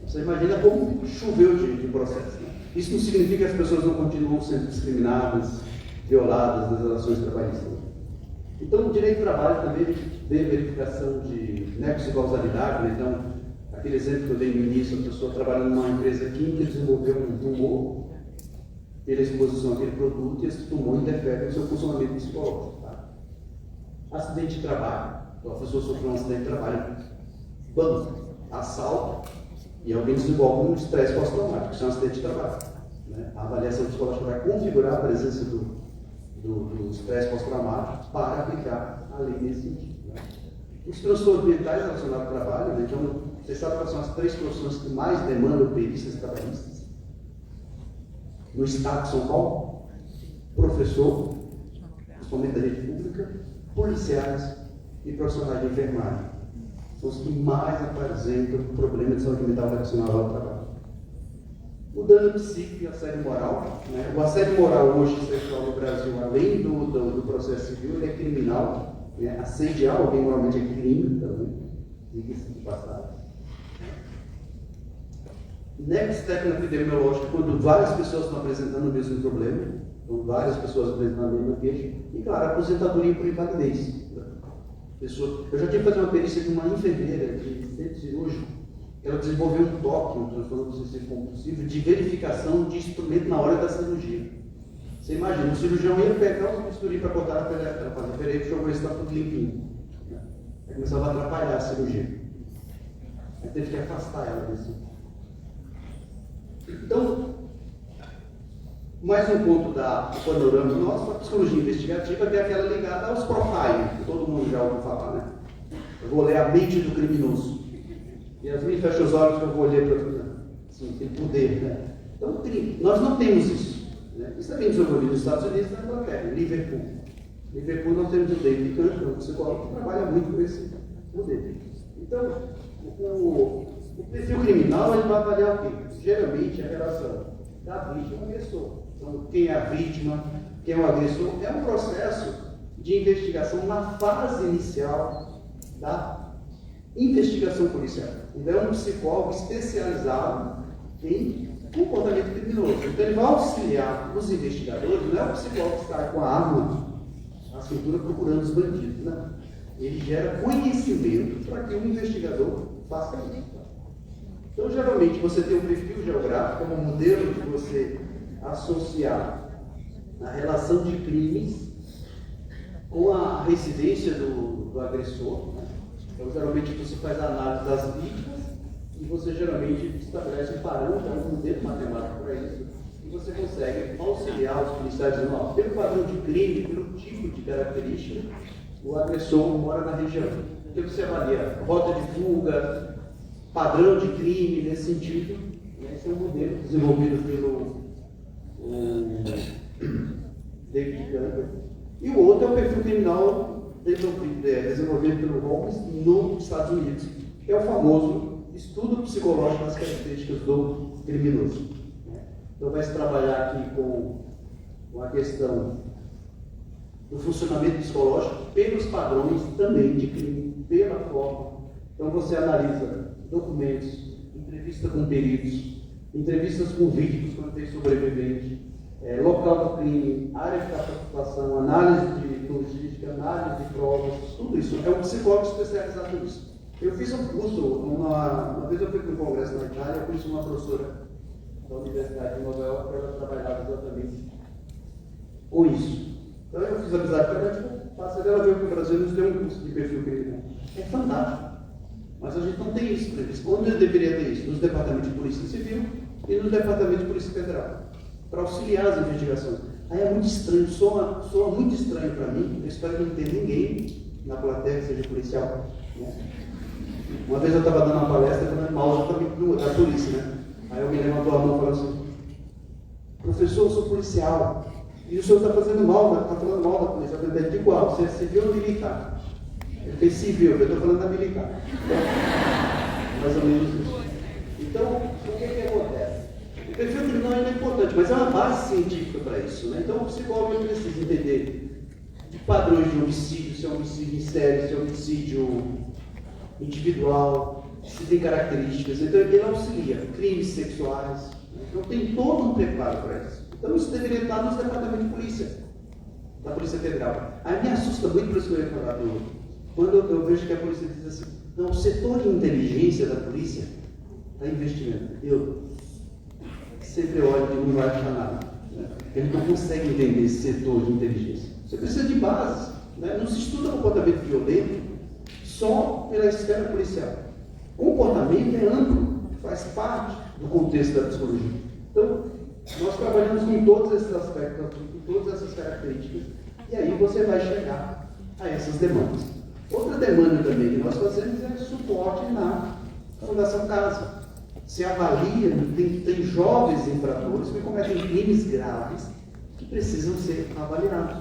Você imagina como choveu de processo. Né? Isso não significa que as pessoas não continuam sendo discriminadas, violadas nas relações trabalhistas. Então, o direito do trabalho também vê verificação de nexo de causalidade. Né? Então, aquele exemplo que eu dei no início, a pessoa trabalhando numa empresa química desenvolveu um tumor pela exposição àquele produto e esse tumor interfere no seu funcionamento psicológico. Tá? Acidente de trabalho. Então, a pessoa sofreu um acidente de trabalho, assalto, e alguém desenvolve um estresse pós-traumático, isso é um acidente de trabalho. Né? A avaliação psicológica vai configurar a presença do estresse pós-traumático para aplicar a lei nesse sentido. Né? Os transtornos mentais relacionados ao trabalho, né? Então, você sabe quais são as 3 profissões que mais demandam perícias trabalhistas? No estado de São Paulo, professor, principalmente da rede pública, policiais e profissionais de enfermagem. São os que mais apresentam problema de saúde mental relacionado ao trabalho. O dano psíquico e assédio moral. Né? O assédio moral hoje sexual no Brasil, além do processo civil, ele é criminal. Né? Assediar alguém moralmente é crime também, diga-se de passagem. Nexo técnico-epidemiológico, quando várias pessoas estão apresentando o mesmo problema, então várias pessoas apresentando a mesma queixa, e claro, aposentadoria por invalidez. Eu já tive que fazer uma perícia de uma enfermeira de centro cirúrgico. Ela desenvolveu um toque, um transtorno obsessivo compulsivo, de verificação de instrumento na hora da cirurgia. Você imagina, o cirurgião ia pegar os bisturi para cortar a pele, ela fazia, peraí, deixa eu ver se está tudo limpinho. Aí começava a atrapalhar a cirurgia. Aí teve que afastar ela desse. Então, mais um ponto do panorama nosso, a psicologia investigativa, que é aquela ligada aos profiling, que todo mundo já ouviu falar, né? Eu vou ler a mente do criminoso. E as minhas fecha os olhos que eu vou ler para assim, tem poder, né? Então, nós não temos isso. Né? Isso é bem desenvolvido nos Estados Unidos e na Inglaterra, em Liverpool. Em Liverpool nós temos o David Kahneman, um psicólogo que trabalha muito com esse poder. Então, o perfil criminal ele vai avaliar o quê? Geralmente a relação da vítima ao agressor. Então, quem é a vítima, quem é o agressor, é um processo de investigação na fase inicial da investigação policial. Então, é um psicólogo especializado em comportamento criminoso. Então, ele vai auxiliar os investigadores, não é o psicólogo que está com a arma à cintura procurando os bandidos, né? Ele gera conhecimento para que o investigador faça isso. Então, geralmente, você tem um perfil geográfico, como um modelo de você associar a relação de crimes com a residência do agressor. Né? Então, geralmente, você faz a análise das vítimas e você geralmente estabelece um parâmetro, um modelo matemático para isso, e você consegue auxiliar os policiais dizendo, pelo padrão de crime, pelo tipo de característica, o agressor mora na região. Então, você avalia rota de fuga, padrão de crime nesse sentido. Esse é um modelo desenvolvido pelo David Campbell. E o outro é o perfil criminal desenvolvido pelo Holmes nos Estados Unidos, que é o famoso estudo psicológico das características do criminoso. Então vai se trabalhar aqui com a questão do funcionamento psicológico pelos padrões também de crime, pela forma. Então você analisa documentos, entrevista com peritos, entrevistas com vítimas quando tem sobrevivente, local do crime, área de capacitação, análise de logística, análise de provas, tudo isso. É um psicólogo especializado nisso. Eu fiz um curso, uma vez eu fui para um congresso na Itália, eu conheci uma professora da Universidade de Nova York, que ela trabalhava exatamente com isso. Então eu fiz amizade com ela, passei dela veio para o Brasil e nos deu um curso de perfil criminal. É fantástico. Mas a gente não tem isso previsto. Onde eu deveria ter isso? Nos departamentos de polícia civil e no departamento de polícia federal, para auxiliar as investigações. Aí é muito estranho, soa muito estranho para mim, eu espero que não tenha ninguém na plateia que seja policial. Né? Uma vez eu estava dando uma palestra falando mal da polícia, né? Aí alguém levantou a mão e falou assim: professor, eu sou policial, e o senhor está fazendo mal, está falando mal da polícia. Eu falei: de qual? Você é civil ou militar? Ele fez civil, eu estou falando da militar. Então, mais ou menos isso. Então, o que acontece? O perfil criminal é importante, mas é uma base científica para isso. Né? Então, o psicólogo precisa entender de padrões de homicídio, se é homicídio em série, se é homicídio individual, se tem características. Então, ele auxilia crimes sexuais. Né? Então, tem todo um preparo para isso. Então, isso deveria estar nos departamentos de polícia, da Polícia Federal. Aí me assusta muito por isso que eu ia falar quando eu vejo que a polícia diz assim: não, o setor de inteligência da polícia está investimento. Eu sempre olho e não vai achar nada. Né? Ele não consegue entender esse setor de inteligência. Você precisa de bases. Né? Não se estuda comportamento violento só pela esfera policial. Comportamento é amplo, faz parte do contexto da psicologia. Então, nós trabalhamos com todos esses aspectos, com todas essas características, e aí você vai chegar a essas demandas. Outra demanda também que nós fazemos é suporte na Fundação Casa. Se avalia, tem jovens infratores que cometem crimes graves que precisam ser avaliados.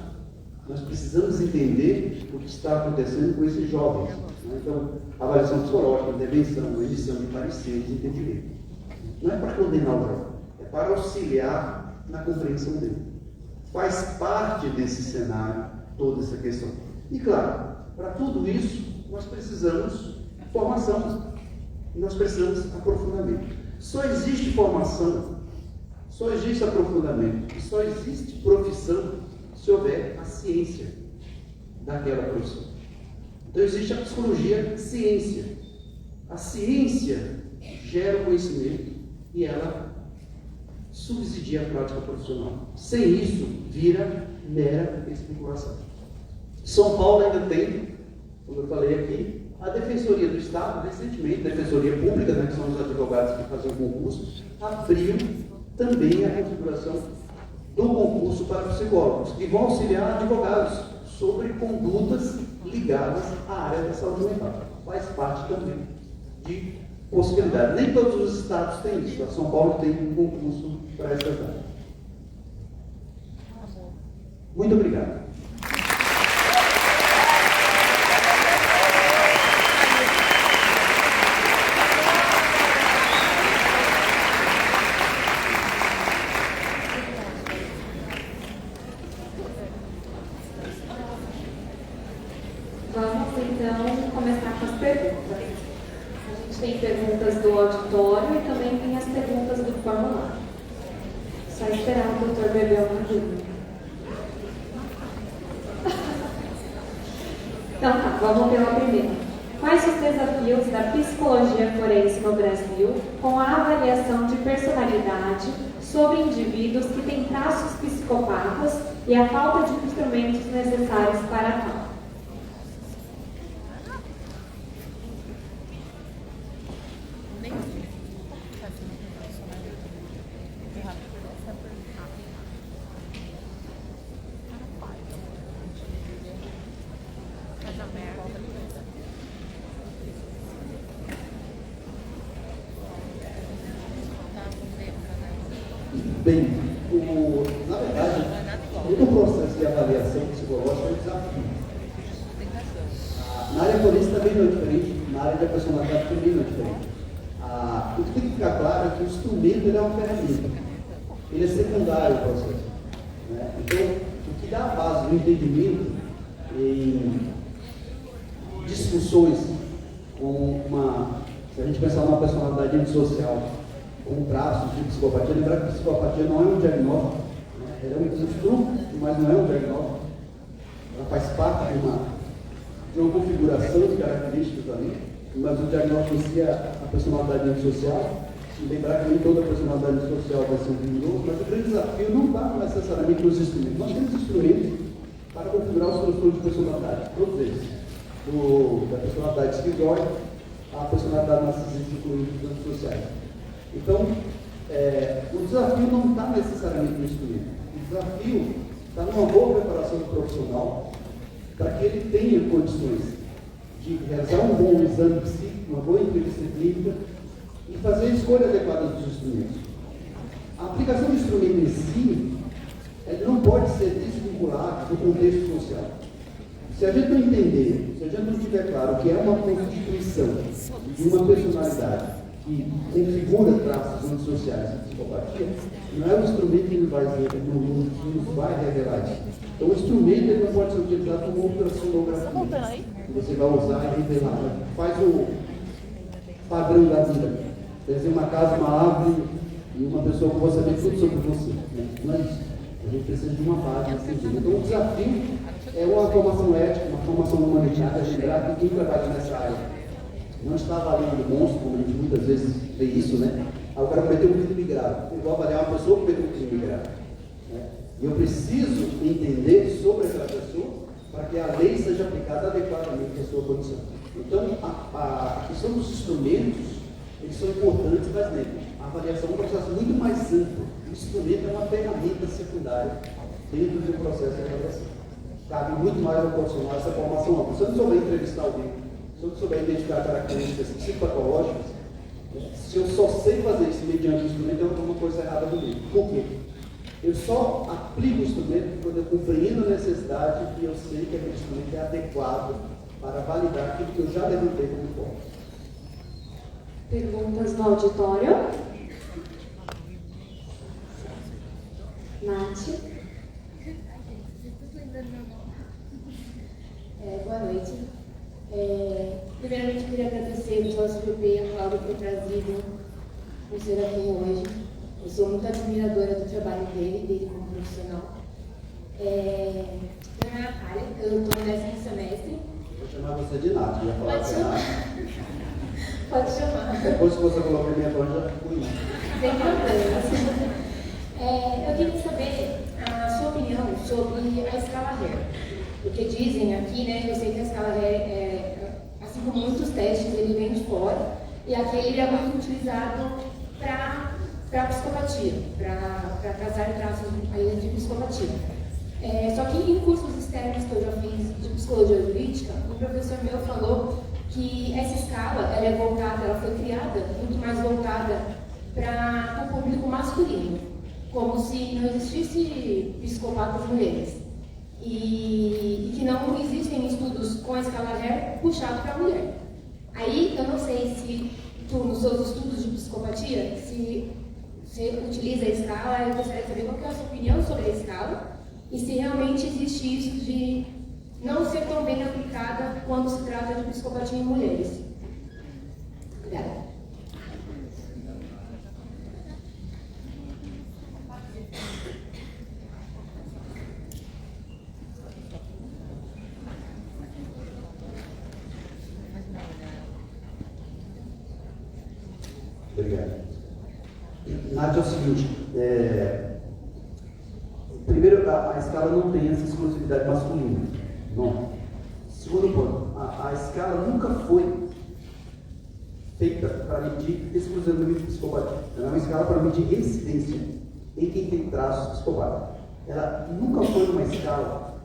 Nós precisamos entender o que está acontecendo com esses jovens. Né? Então, avaliação psicológica, intervenção, emissão de pareceres, entendimento. Não é para condenar o jovem, é para auxiliar na compreensão dele. Faz parte desse cenário toda essa questão. E claro, para tudo isso, nós precisamos de formação. E nós precisamos de aprofundamento. Só existe formação, só existe aprofundamento, e só existe profissão se houver a ciência daquela profissão. Então existe a psicologia ciência. A ciência gera o conhecimento e ela subsidia a prática profissional. Sem isso, vira mera especulação. São Paulo ainda tem, como eu falei aqui, a Defensoria do Estado, recentemente, a Defensoria Pública, né, que são os advogados que fazem o concurso, abriu também a configuração do concurso para psicólogos, que vão auxiliar advogados sobre condutas ligadas à área da saúde mental. Faz parte também de possibilidade. Nem todos os estados têm isso. A São Paulo tem um concurso para essa área. Muito obrigado. Vamos então começar com as perguntas. A gente tem perguntas do auditório e também tem as perguntas do formulário. Só esperar o doutor Bebel uma dúvida. Então tá, vamos pela primeira. Quais os desafios da psicologia forense no Brasil com a avaliação de personalidade sobre indivíduos que têm traços psicopatas e a falta de instrumentos necessários para tal? Bem, na verdade, todo o processo de avaliação psicológica é um desafio. Na área forense também não é diferente, na área da personalidade também não é diferente. O que tem que ficar claro é que o instrumento ele é uma ferramenta, ele é secundário ao processo. Né? Então, o que dá a base do entendimento em discussões com se a gente pensar numa personalidade antissocial, com traços de psicopatia, lembrar que psicopatia não é um diagnóstico, né? Ela é um construto, mas não é um diagnóstico. Ela faz parte de uma configuração de características ali, mas o diagnóstico em si é a personalidade antissocial. E lembrar que nem toda personalidade antissocial vai ser um criminoso, mas o grande desafio não está necessariamente nos instrumentos. Nós temos instrumentos para configurar os transtornos de personalidade, todos eles. Da personalidade esquizoide à personalidade narcisista, incluindo os antissociais. Então, o desafio não está necessariamente no instrumento. O desafio está numa boa preparação do profissional para que ele tenha condições de realizar um bom exame psíquico, uma boa entrevista clínica e fazer a escolha adequada dos instrumentos. A aplicação do instrumento em si, ele não pode ser desvinculado do contexto social. Se a gente não entender, se a gente não tiver claro que é uma constituição de uma personalidade que configura traços antissociais e psicopatia, não é o instrumento que nos vai revelar isso. Então, o instrumento ele não pode ser utilizado como ultrassonografia, que você vai usar e revelar. Faz o padrão da vida. Desenha uma casa, uma árvore e uma pessoa que vai saber tudo sobre você. Né? Não é isso. A gente precisa de uma base nesse sentido. Então, o desafio é uma formação ética, uma formação humanitária, lembrar que quem trabalha nessa área não está avaliando monstro, como a gente muitas vezes vê isso, né? O cara cometeu um crime grave. Eu vou avaliar uma pessoa que cometeu um crime grave. Né? E eu preciso entender sobre aquela pessoa para que a lei seja aplicada adequadamente à sua condição. Então, a questão dos instrumentos, eles são importantes, mas lembre, a avaliação é um processo muito mais amplo. O instrumento é uma ferramenta secundária dentro do processo de avaliação. Cabe muito mais ao profissional essa formação ampla. Se eu não souber entrevistar alguém, se eu não souber identificar características psicopatológicas, se eu só sei fazer isso mediante o instrumento, é alguma coisa errada comigo. Por quê? Eu só aplico o instrumento quando eu compreendo a necessidade e eu sei que aquele instrumento é adequado para validar aquilo que eu já levantei como hipótese. Perguntas no auditório? Nath? Boa noite. Primeiramente, eu queria agradecer ao sócio PP, a Cláudia, por ter trazido o Serafim hoje. Eu sou muito admiradora do trabalho dele como profissional. Meu nome é Natália, eu estou no 10º semestre. Vou chamar você de Nath, já falar. Pode chamar. Pode chamar. Depois que você coloca a minha voz, já fui. Sem problemas. Eu queria saber a sua opinião sobre a escala Hare. Porque dizem aqui, né, eu sei que a escala Hare, assim como muitos testes, ele vem de fora, e aqui ele é muito utilizado para psicopatia, para traçar traços de psicopatia. Só que em cursos externos que eu já fiz de psicologia jurídica, um professor meu falou que essa escala ela foi criada muito mais voltada para o público masculino, como se não existisse psicopatas mulheres. E que não existem estudos com a escala Hare puxado para a mulher. Aí eu não sei se tu, nos seus estudos de psicopatia, se você utiliza a escala, eu gostaria de saber qual que é a sua opinião sobre a escala e se realmente existe isso de não ser tão bem aplicada quando se trata de psicopatia em mulheres. Obrigada. Obrigado. Nath, é o seguinte, primeiro, a escala não tem essa exclusividade masculina. Não. Segundo ponto, a escala nunca foi feita para medir exclusivamente psicopatia. Ela é uma escala para medir incidência em quem tem traços psicopatas. Ela nunca foi uma escala,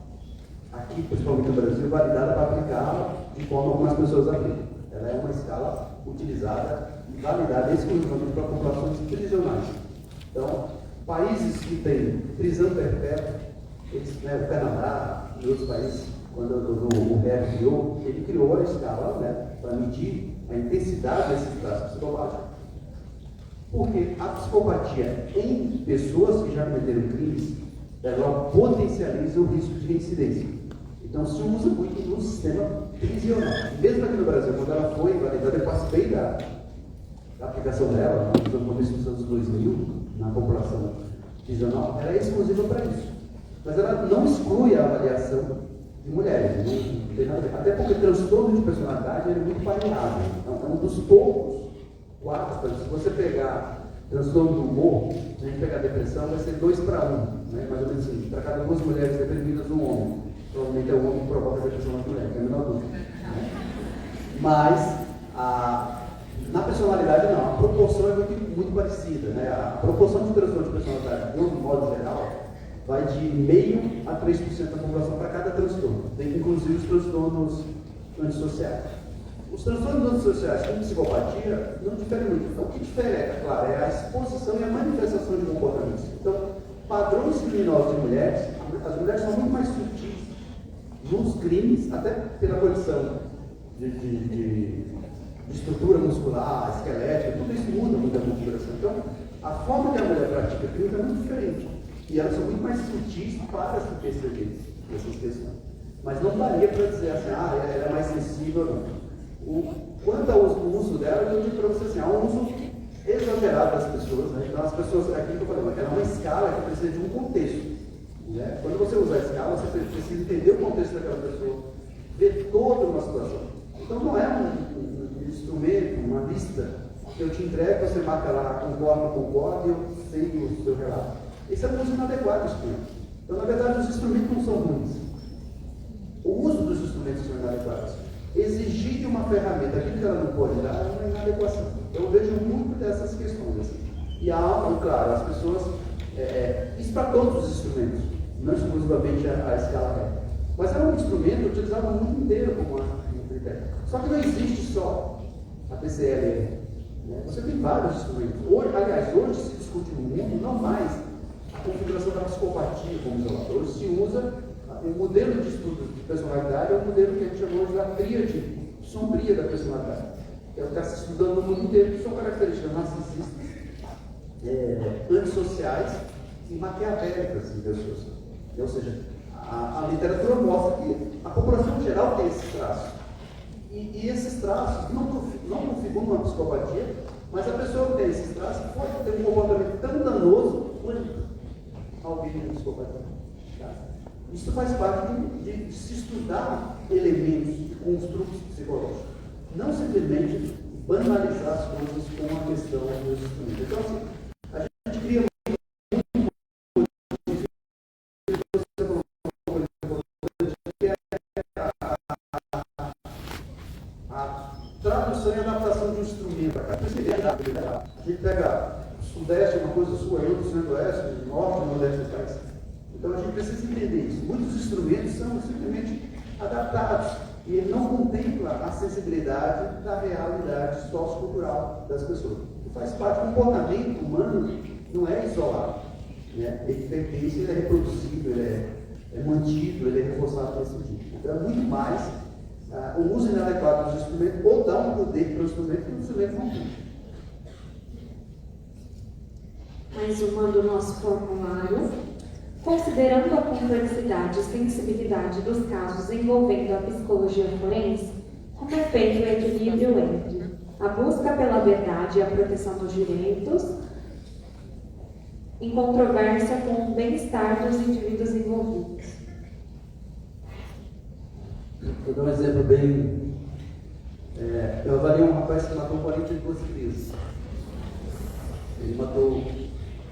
aqui, principalmente no Brasil, validada para aplicá-la de forma como as pessoas aplicam. Ela é uma escala utilizada e validada exclusivamente para populações prisionais. Então, países que têm prisão perpétua, O Canadá e outros países, quando o governo criou, ele criou a escala, né, para medir a intensidade desses traços psicopáticos. Porque a psicopatia em pessoas que já cometeram crimes, ela potencializa o risco de reincidência. Então se usa muito no sistema prisional. Mesmo aqui no Brasil, quando ela foi validada, eu participei da aplicação dela, no começo dos anos 2000, na população prisional, ela é exclusiva para isso. Mas ela não exclui a avaliação de mulheres, não tem nada a ver. Até porque o transtorno de personalidade é muito variável. Então, é um dos poucos quadros. Se você pegar transtorno do humor, se a gente pegar depressão, vai ser 2 para 1, né? Mais ou menos assim, para cada 2 mulheres deprimidas, um homem. Provavelmente é o homem que provoca a depressão na mulher, que é a menor dúvida. Né? Mas, na personalidade, não. A proporção é muito parecida. Né? A proporção de transtorno de personalidade, de um modo geral, vai de 0,5% a 3% da população para cada transtorno. Tem inclusive os transtornos antissociais. Os transtornos antissociais com psicopatia não diferem muito. Então, o que difere, é claro, é a exposição e a manifestação de comportamentos. Então, padrões criminosos de mulheres, as mulheres são muito mais sutis nos crimes, até pela condição de estrutura muscular, esquelética, tudo isso muda muito a configuração. Então, a forma que a mulher pratica crime é muito diferente. E elas são muito mais sutis para se perceber essas questões. Mas não daria para dizer assim, ela é mais sensível ou não. Quanto ao uso dela, eu digo para você assim, há um uso exagerado das pessoas. Né? Então, as pessoas, aqui que eu falei, ela é uma escala que precisa de um contexto. Né? Quando você usa a escala, você precisa entender o contexto daquela pessoa, ver toda uma situação. Então, não é um instrumento, uma lista que eu te entrego, você marca lá, concorda, e eu sei o seu relato. Esse é um uso inadequado do instrumento. Então, na verdade, os instrumentos não são ruins. O uso dos instrumentos são inadequados. Exigir de uma ferramenta aquilo que ela não pode dar é uma inadequação. Eu vejo muito dessas questões. Assim. E há, claro, as pessoas. Isso para todos os instrumentos, não exclusivamente a escala reta. Mas é um instrumento utilizado no mundo inteiro como um critério. Só que não existe só a PCLR. Né? Você tem vários instrumentos. Hoje se discute no mundo não mais a configuração da psicopatia como isolador. Hoje se usa o modelo de estudo de personalidade, é o modelo que a gente chamou de tríade sombria da personalidade. Que é o que está se estudando no mundo inteiro, que são características narcisistas, antissociais e maquiavélicas em pessoas. Ou seja, a literatura mostra que a população em geral tem esses traços. E esses traços não configuram uma psicopatia, mas a pessoa que tem esses traços pode ter um comportamento tão danoso quanto alguém com psicopatia. Tá? Isso faz parte de se estudar elementos e construtos psicológicos. Não simplesmente banalizar as coisas com a questão dos instrumentos. Então, assim, a gente cria a tradução e adaptação de um instrumento para cá. A gente pega o Sudeste, uma coisa sul, aí outro Centro-Oeste, Norte, Nordeste do país. Então a gente precisa entender isso. Muitos instrumentos são simplesmente adaptados e ele não contempla a sensibilidade da realidade sociocultural das pessoas. Que faz parte do comportamento humano, não é isolado. Né? Ele pertence, ele é reproduzido, ele é mantido, ele é reforçado nesse sentido. Então é muito mais o uso inadequado dos instrumentos ou dá um poder para o instrumento que o instrumento não tem. Mais uma do nosso formulário. Considerando a complexidade e sensibilidade dos casos envolvendo a psicologia forense, como é feito o equilíbrio entre a busca pela verdade e a proteção dos direitos, em controvérsia com o bem-estar dos indivíduos envolvidos? Vou dar um exemplo bem. Eu avalio um rapaz que matou 42 crianças. Ele matou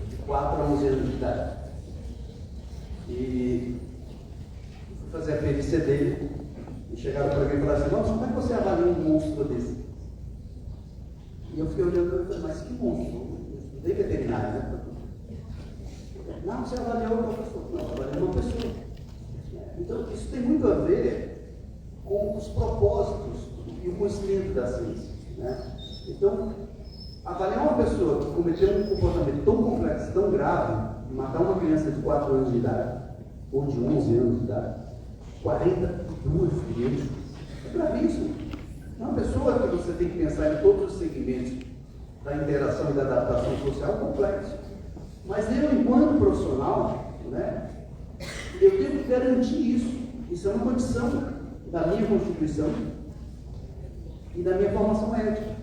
de 4 a 11 anos de idade. E fui fazer a perícia dele e chegaram para mim e falaram assim: nossa, como é que você avalia um monstro desse? E eu fiquei olhando e falei: mas que monstro? Eu estudei veterinário, né? Não, você avaliou uma pessoa. Não, avaliou uma pessoa. Então, isso tem muito a ver com os propósitos e o conhecimento da ciência. Né? Então, avaliar uma pessoa que cometeu um comportamento tão complexo, tão grave, matar uma criança de 4 anos de idade, ou de 11 anos de idade, 42 crianças. É gravíssimo. É uma pessoa que você tem que pensar em todos os segmentos da interação e da adaptação social complexo. Mas eu, enquanto profissional, né, eu tenho que garantir isso. Isso é uma condição da minha Constituição e da minha formação ética.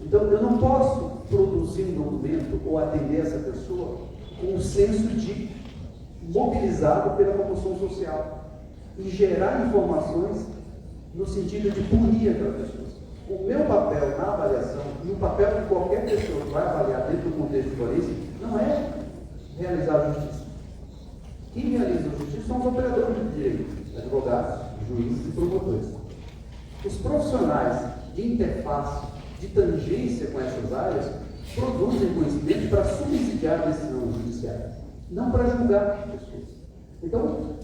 Então, eu não posso produzir um documento ou atender essa pessoa com um senso de mobilizado pela comoção social e gerar informações no sentido de punir aquela pessoa. O meu papel na avaliação e o papel de qualquer pessoa que vai avaliar dentro do contexto de forense não é realizar a justiça. Quem realiza a justiça são os operadores de direito, advogados, juízes e promotores. Os profissionais de interface, de tangência com essas áreas, produzem conhecimento para subsidiar a decisão judiciária, não para julgar pessoas. Então,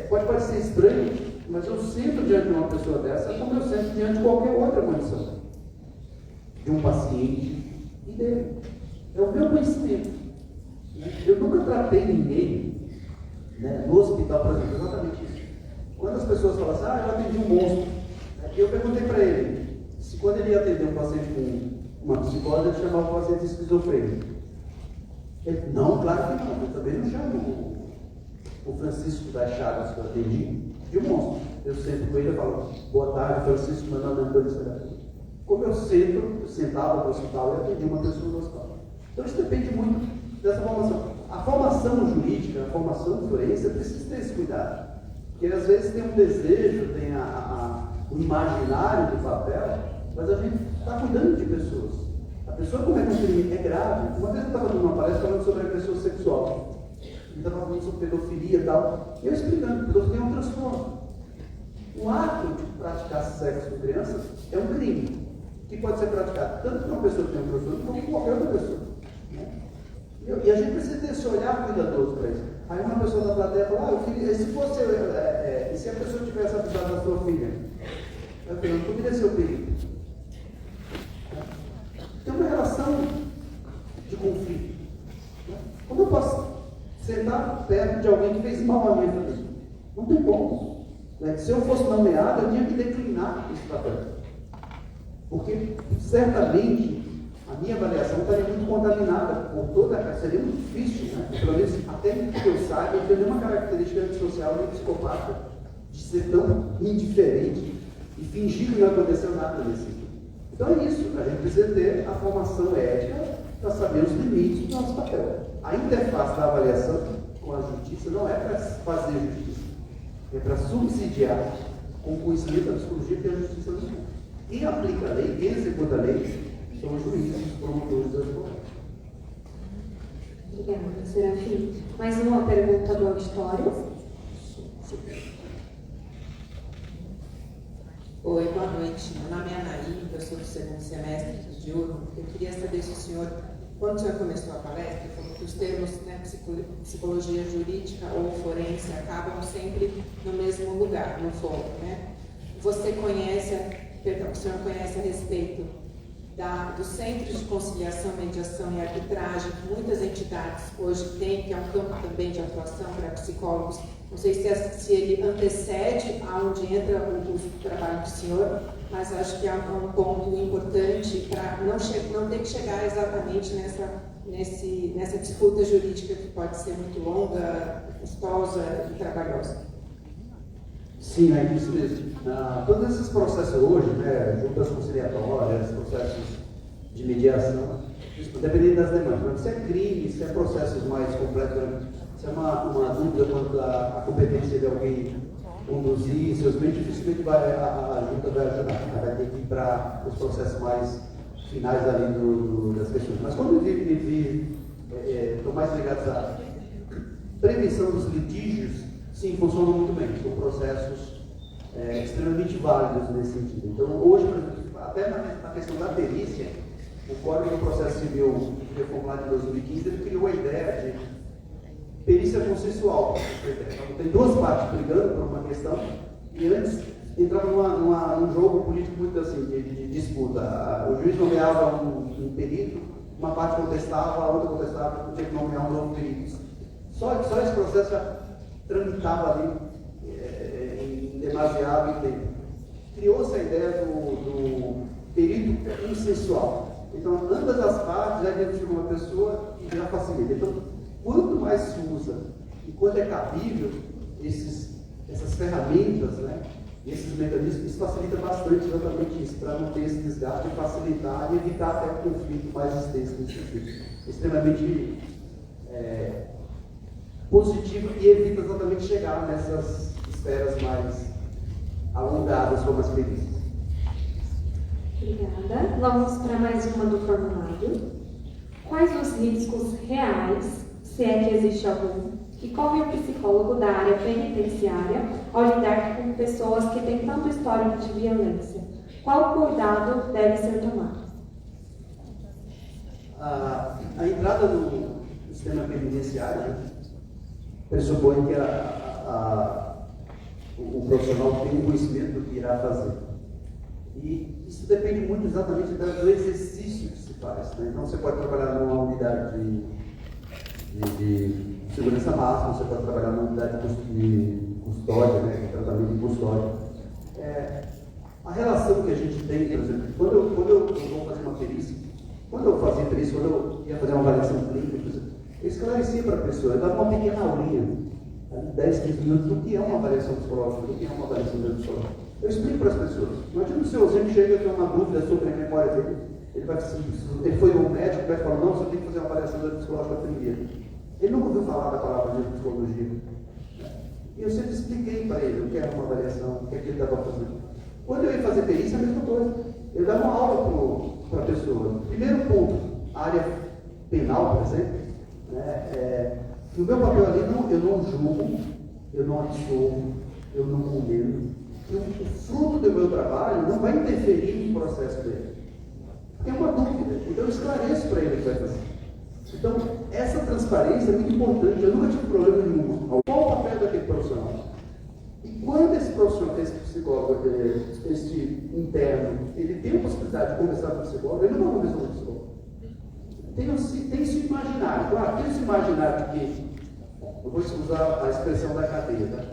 pode parecer estranho, mas eu sento diante de uma pessoa dessa como eu sento diante de qualquer outra condição. De um paciente e dele. É o meu conhecimento. Eu nunca tratei ninguém, né, no hospital, por exemplo, exatamente isso. Quando as pessoas falam assim, eu atendi um monstro, eu perguntei para ele se quando ele ia atender um paciente com uma psicose, ele chamava o paciente de esquizofrênico. Ele, não, claro que não, eu também não chamo o Francisco das Chagas que eu atendi de um monstro. Eu sento com ele e falo, boa tarde, Francisco, meu nome é Antônio Serafim. Como eu sentava no hospital e atendi uma pessoa no hospital. Então isso depende muito dessa formação. A formação jurídica, a formação forense, precisa ter esse cuidado. Porque às vezes tem um desejo, tem o imaginário do papel, mas a gente está cuidando de pessoas. A pessoa comete um crime, é grave. Uma vez eu estava numa palestra falando sobre agressão sexual. Eu estava falando sobre pedofilia e tal. E eu explicando, pedofilia é um transtorno. O ato de praticar sexo com crianças é um crime, que pode ser praticado tanto por uma pessoa que tem um transtorno, como por qualquer outra pessoa. E a gente precisa ter esse olhar cuidadoso para isso. Aí uma pessoa da plateia fala, se a pessoa tivesse abusado da sua filha? Eu falei, não poderia ser o perigo. Tem uma relação de conflito. Como eu posso sentar perto de alguém que fez mal à minha família? Não tem como. Se eu fosse nomeado, eu tinha que declinar esse papel. Porque, certamente, a minha avaliação estaria muito contaminada por toda a... Seria muito difícil, né? Pelo menos, até que eu saiba, eu tenho nenhuma característica antissocial nem psicopata de ser tão indiferente e fingir que não aconteceu nada nesse sentido. Então é isso, a gente precisa ter a formação ética para saber os limites do nosso papel. A interface da avaliação com a justiça não é para fazer justiça, é para subsidiar com o conhecimento da psicologia que a justiça não tem. Quem aplica a lei, quem executa a lei, são os juízes, os promotores das coisas. Obrigada, Serafim. Mais uma pergunta do auditório. Oi, boa noite. Meu nome é Anaí, eu sou do segundo semestre de diurno. Eu queria saber se o senhor, quando o senhor começou a palestra, falou que os termos, né, psicologia jurídica ou forense acabam sempre no mesmo lugar, no foco, né? O senhor conhece a respeito dos centros de conciliação, mediação e arbitragem que muitas entidades hoje têm, que é um campo também de atuação para psicólogos. Não sei se ele antecede aonde entra o trabalho do senhor, mas acho que é um ponto importante para não ter que chegar exatamente nessa disputa jurídica que pode ser muito longa, custosa e trabalhosa. Sim, é isso mesmo. Todos esses processos hoje, né, juntas conciliatórias, processos de mediação, dependendo das demandas. Se é crime, se é processos mais complexos, se é uma dúvida quanto à competência de alguém conduzir seus bens, dificilmente a junta vai ajudar. Vai ter que ir para os processos mais finais ali das questões. Mas quando estão mais ligados à prevenção dos litígios, sim, funcionam muito bem. São processos extremamente válidos nesse sentido. Então, hoje, por exemplo, até na questão da perícia, o Código do Processo Civil, reformulado em 2015, ele criou a ideia de perícia consensual. Então, tem duas partes brigando por uma questão, e antes entrava num jogo político muito assim, de disputa. O juiz nomeava um perito, uma parte contestava, a outra contestava, tinha que nomear um novo perito. Só esse processo tramitava ali em demasiado tempo. Criou-se a ideia do perito consensual. Então, ambas as partes já identificam uma pessoa e já facilita. Então, quanto mais se usa e quanto é cabível essas ferramentas, né, esses mecanismos, isso facilita bastante exatamente isso, para não ter esse desgaste, facilitar e evitar até o conflito mais extenso nesse sentido. Extremamente positivo e evita exatamente chegar nessas esferas mais alongadas como as perícias. Obrigada. Vamos para mais uma do formulário. Quais os riscos reais, se é que existe algum, que corre o psicólogo da área penitenciária ao lidar com pessoas que têm tanto histórico de violência? Qual cuidado deve ser tomado? A entrada no sistema penitenciário, né, pressupõe que o profissional tem um conhecimento do que irá fazer. E isso depende muito exatamente do exercício que se faz. Né? Então, você pode trabalhar numa unidade de segurança máxima, você pode trabalhar numa unidade de custódia, né? De tratamento de custódia. A relação que a gente tem, por exemplo, quando eu vou fazer uma perícia, quando eu fazia perícia, quando eu ia fazer uma avaliação clínica, por exemplo, eu esclarecia para a pessoa, eu dava uma pequena aulinha, 10, 15 minutos, do que é uma avaliação psicológica, do que é uma avaliação psicológica. Eu explico para as pessoas. Imagina o seu ausente chega e tem uma dúvida sobre a memória dele. Ele foi ao médico e vai falar, não, você tem que fazer uma avaliação psicológica primeiro. Ele não ouviu falar da palavra de psicologia. E eu sempre expliquei para ele o que era uma avaliação, o que é que ele estava fazendo. Quando eu ia fazer perícia, a mesma coisa. Eu dava uma aula para a pessoa. Primeiro ponto, a área penal, por exemplo, né, no meu papel ali, eu não julgo, eu não absolvo, eu não condeno. O fruto do meu trabalho não vai interferir no processo dele. É uma dúvida, então eu esclareço para ele o que vai fazer. Então, essa transparência é muito importante. Eu nunca tive problema nenhum. Qual o papel daquele profissional? E quando esse profissional, esse psicólogo, esse interno, ele tem a possibilidade de conversar com o psicólogo, ele não vai conversar com o psicólogo. Tem esse imaginário. Claro, tem esse imaginário que, eu vou usar a expressão da cadeia, tá?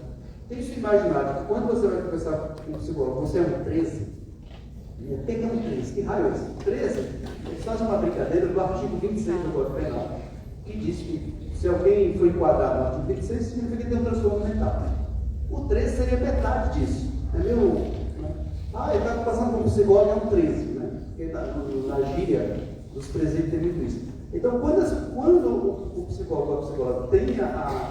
Tem esse imaginário que quando você vai conversar com o psicólogo, você é um 13. O que é um 13? Que raio é esse? 13? Eles fazem uma brincadeira do artigo 26 do Código Penal, que diz que se alguém foi enquadrado no artigo 26, significa que tem um transtorno mental. O 13 seria metade disso. Ele está passando por um psicólogo, é um 13, né? Porque na gíria dos presentes tem muito isso. Então, quando o psicólogo ou a psicóloga tem a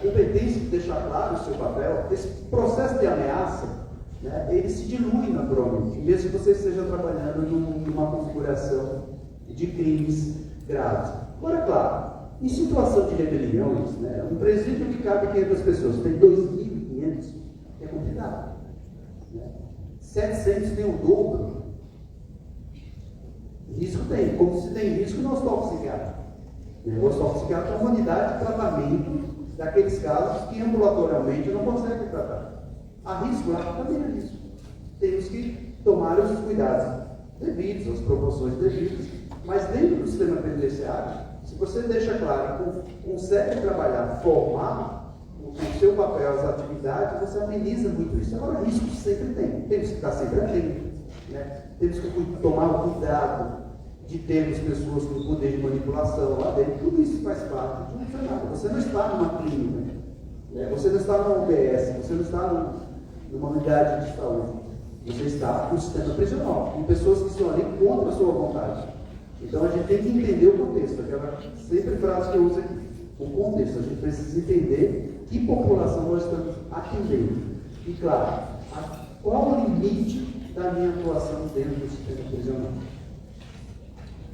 competência de deixar claro o seu papel, esse processo de ameaça, né, ele se dilui naturalmente, mesmo que você esteja trabalhando numa configuração de crimes graves. Agora, claro, em situação de rebeliões, né, um presídio que cabe 500 pessoas, tem 2.500, é complicado. Né? 700 tem o dobro. Risco tem. Como se tem risco no hospital psiquiátrico. O hospital psiquiátrico é uma unidade de tratamento daqueles casos que ambulatorialmente não conseguem tratar. Há risco lá? Também há risco. Temos que tomar os cuidados devidos, as proporções devidas, mas dentro do sistema penitenciário, se você deixa claro que consegue trabalhar, formar o seu papel, as atividades, você ameniza muito isso. Agora, risco sempre tem. Temos que estar sempre atentos. Né? Temos que tomar o cuidado de termos pessoas com poder de manipulação lá dentro. Tudo isso faz parte de um cenário. Você não está numa clínica, né? Você não está numa UBS, você não está numa unidade de saúde. Você está no sistema prisional, com pessoas que estão ali contra a sua vontade. Então a gente tem que entender o contexto. Aquela sempre frase que eu uso aqui. O contexto. A gente precisa entender que população nós estamos atendendo. E claro, qual o limite da minha atuação dentro do sistema prisional.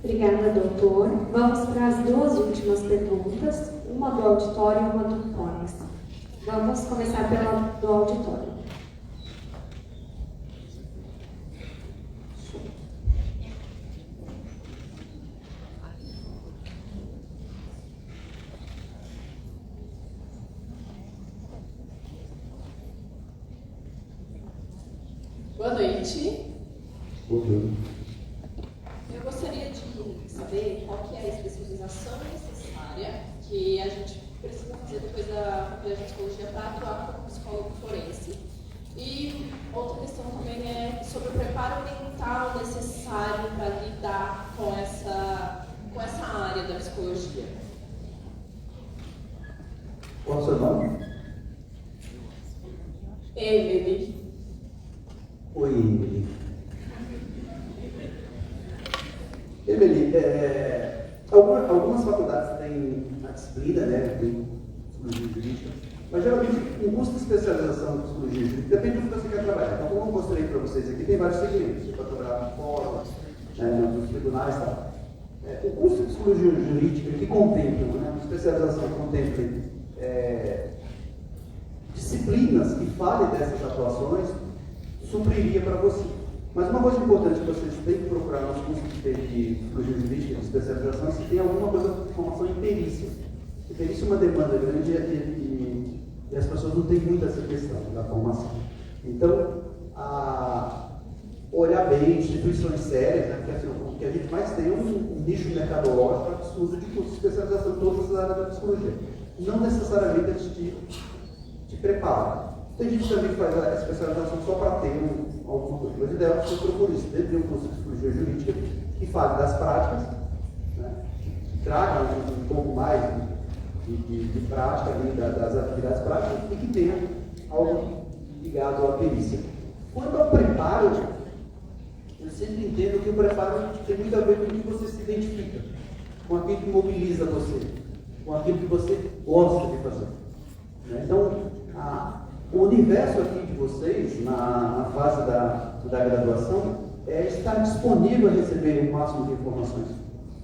Obrigada, doutor. Vamos para as duas últimas perguntas, uma do auditório e uma do Fones. Vamos começar pela do auditório. Boa noite. Boa noite. Eu gostaria de saber qual que é a especialização necessária que a gente precisa fazer depois da Colégio de Psicologia para atuar como psicólogo forense. E outra questão também é sobre o preparo mental necessário para lidar com essa área da psicologia. Qual é o seu nome? Emily. Oi, Emily. Emily, algumas faculdades têm a disciplina, né, de psicologia jurídica, mas geralmente o curso de especialização em psicologia jurídica depende do que você quer trabalhar. Então, como eu mostrei para vocês aqui, tem vários segmentos. Você pode trabalhar no fórum, nos tribunais e tal. O curso de psicologia jurídica que contempla, né, uma especialização que contempla disciplinas que falem dessas atuações, supriria para você. Mas uma coisa importante que vocês têm que procurar nos cursos de psicologia jurídica, de especialização, é se tem alguma coisa de formação em perícia. E perícia é uma demanda grande e as pessoas não têm muito essa questão da formação. Então, olhar bem instituições sérias, né, porque assim, o que a gente mais tem é um nicho mercadológico para estudo de curso de especialização em todas as áreas da psicologia. Não necessariamente eles te preparam. Tem gente também que faz a especialização só para ter alguma coisa. Mas o ideal é que você procure isso. Deve ter um curso de psicologia jurídica que fale das práticas, né, que traga um pouco mais de prática ali, das atividades práticas e que tenha algo ligado à perícia. Quanto ao preparo, eu sempre entendo que o preparo tem muito a ver com o que você se identifica, com aquilo que mobiliza você, com aquilo que você gosta de fazer. Né? Então, o universo aqui de vocês, na fase da graduação, é estar disponível a receber o máximo de informações,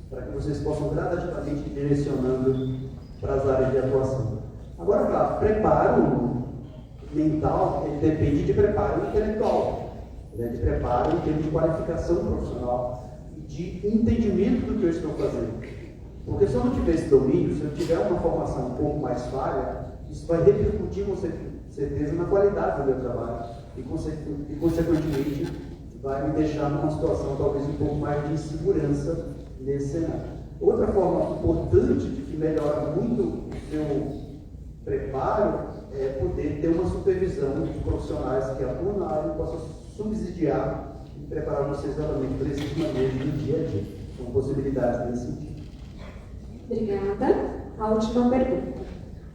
para que vocês possam gradativamente ir direcionando para as áreas de atuação. Agora, claro, preparo mental, ele depende de preparo intelectual, né? De preparo em termos de qualificação profissional e de entendimento do que eu estou fazendo. Porque se eu não tiver esse domínio, se eu tiver uma formação um pouco mais falha, isso vai repercutir com certeza na qualidade do meu trabalho e consequentemente vai me deixar numa situação talvez um pouco mais de insegurança nesse cenário. Outra forma importante de que melhora muito o seu preparo é poder ter uma supervisão de profissionais que atuam na área e possam subsidiar e preparar vocês exatamente para esses manejos do dia a dia. São possibilidades nesse sentido. Obrigada. A última pergunta.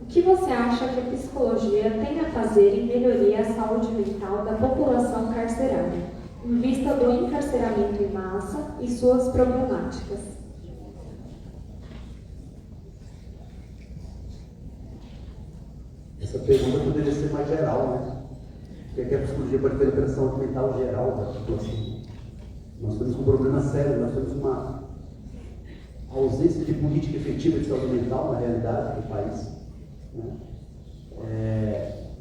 O que você acha que a psicologia tem a fazer em melhoria à saúde mental da população carcerária, em vista do encarceramento em massa e suas problemáticas? Essa pergunta poderia ser mais geral, né? Porque aqui a psicologia pode ter a saúde mental geral da população. Nós temos um problema sério, nós temos uma ausência de política efetiva de saúde mental na realidade do país. Né?